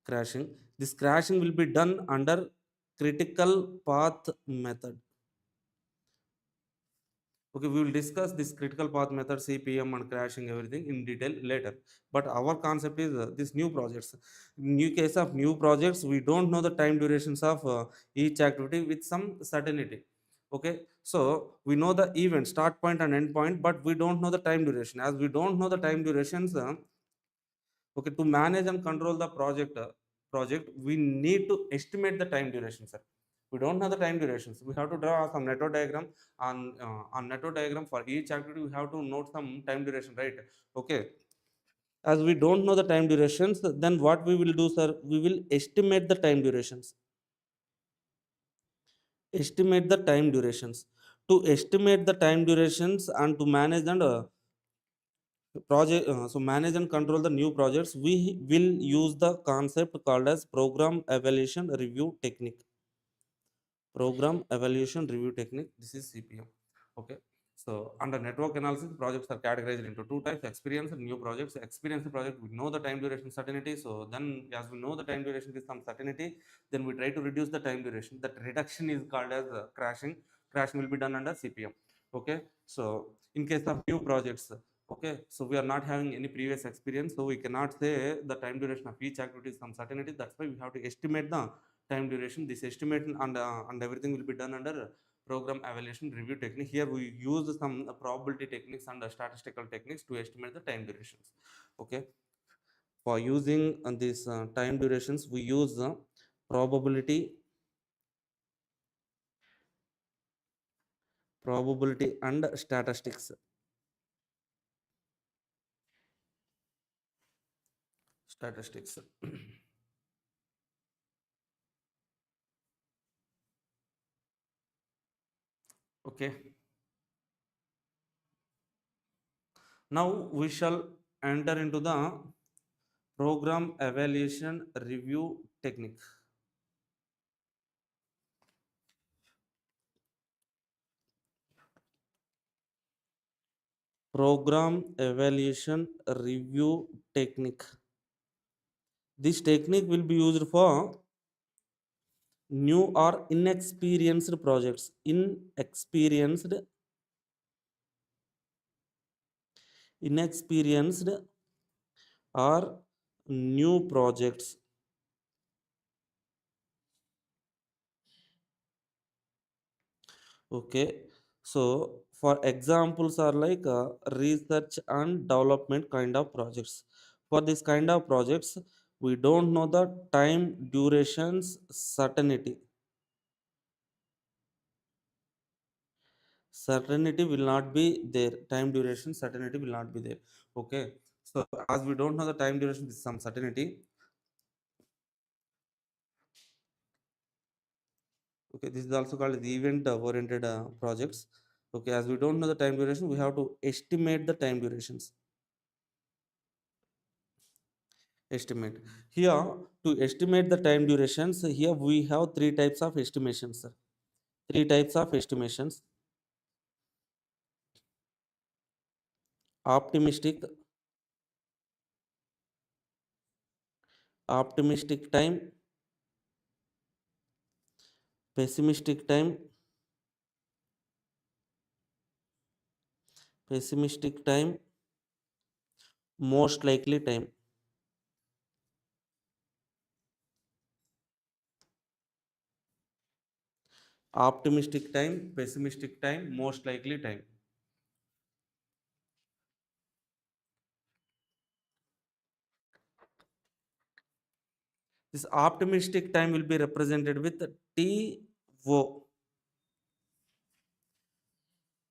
Crashing, this crashing will be done under critical path method. Okay, we will discuss this critical path method, CPM, and crashing everything in detail later. But our concept is this new projects. New case of new projects, we don't know the time durations of each activity with some certainty. Okay, so we know the event start point and end point, but we don't know the time duration. As we don't know the time durations, okay, to manage and control the project, we need to estimate the time duration, sir. We don't know the time durations, we have to draw some network diagram. On network diagram for each activity we have to note some time duration, right? Okay, as we don't know the time durations, then what we will do, sir, we will estimate the time durations. Estimate the time durations. To estimate the time durations and to manage and so manage and control the new projects, we will use the concept called as program evaluation review technique. Program evaluation review technique, this is CPM. Okay, so under network analysis, projects are categorized into two types: experience and new projects. Experienced project, we know the time duration certainty, so then as we know the time duration with some certainty, then we try to reduce the time duration. That reduction is called as crashing. Crashing will be done under CPM. Okay, So in case of new projects, okay, so we are not having any previous experience, so we cannot say the time duration of each activity is some certainty. That's why we have to estimate the time duration. This estimate and everything will be done under program evaluation review technique. Here we use some probability techniques and statistical techniques to estimate the time durations. Okay, for using these time durations, we use probability and statistics. Okay, now we shall enter into the program evaluation review technique. Program evaluation review technique. This technique will be used for new or inexperienced projects. Inexperienced or new projects. Okay, so for examples are like research and development kind of projects. For this kind of projects, we don't know the time durations certainty. Certainty will not be there. Time duration certainty will not be there. Okay, so as we don't know the time duration with some certainty, okay, this is also called the event oriented projects. Okay, as we don't know the time duration, we have to estimate the time durations. Estimate. Here, to estimate the time durations, here we have three types of estimations. Three types of estimations: optimistic, optimistic time, pessimistic time, pessimistic time, most likely time. Optimistic time, pessimistic time, most likely time. This optimistic time will be represented with TO.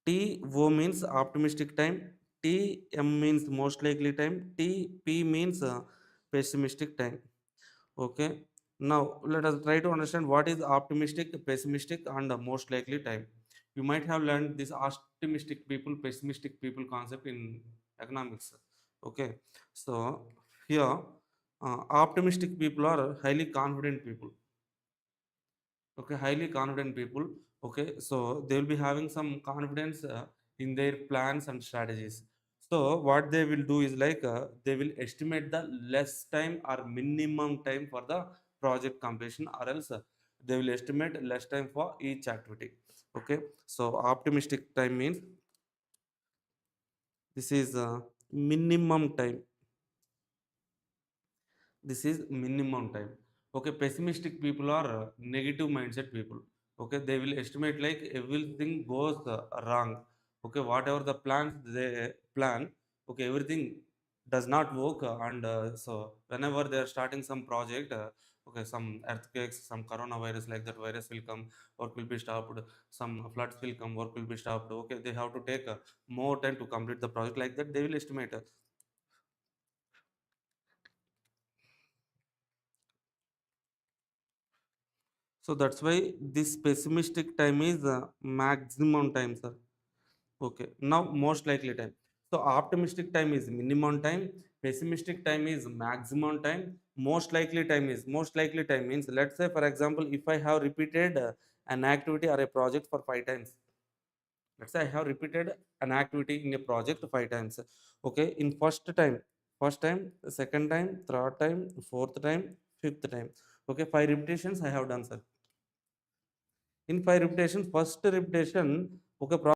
TO means optimistic time, TM means most likely time, TP means pessimistic time. Okay. Now let us try to understand what is optimistic, pessimistic, and most likely time. You might have learned this optimistic people, pessimistic people concept in economics. Okay. So here, optimistic people are highly confident people. Okay, highly confident people. Okay, so they will be having some confidence in their plans and strategies. So what they will do is like they will estimate the less time or minimum time for the project completion, or else they will estimate less time for each activity. Okay, so optimistic time means this is minimum time. This is minimum time. Okay, pessimistic people are negative mindset people. Okay, they will estimate like everything goes wrong. Okay, whatever the plans they plan, okay, everything does not work, and so whenever they are starting some project, okay, some earthquakes, some coronavirus like that virus will come, work will be stopped, some floods will come, work will be stopped. Okay, they have to take more time to complete the project, like that they will estimate. So that's why this pessimistic time is maximum time, sir. Okay. Now most likely time. So optimistic time is minimum time. Pessimistic time is maximum time. Most likely time means, let's say for example, if I have repeated an activity or a project for 5 times. Let's say I have repeated an activity in a project 5 times. Okay. In first time, second time, third time, fourth time, fifth time. Okay. 5 repetitions I have done, sir. In 5 repetitions, first repetition, okay,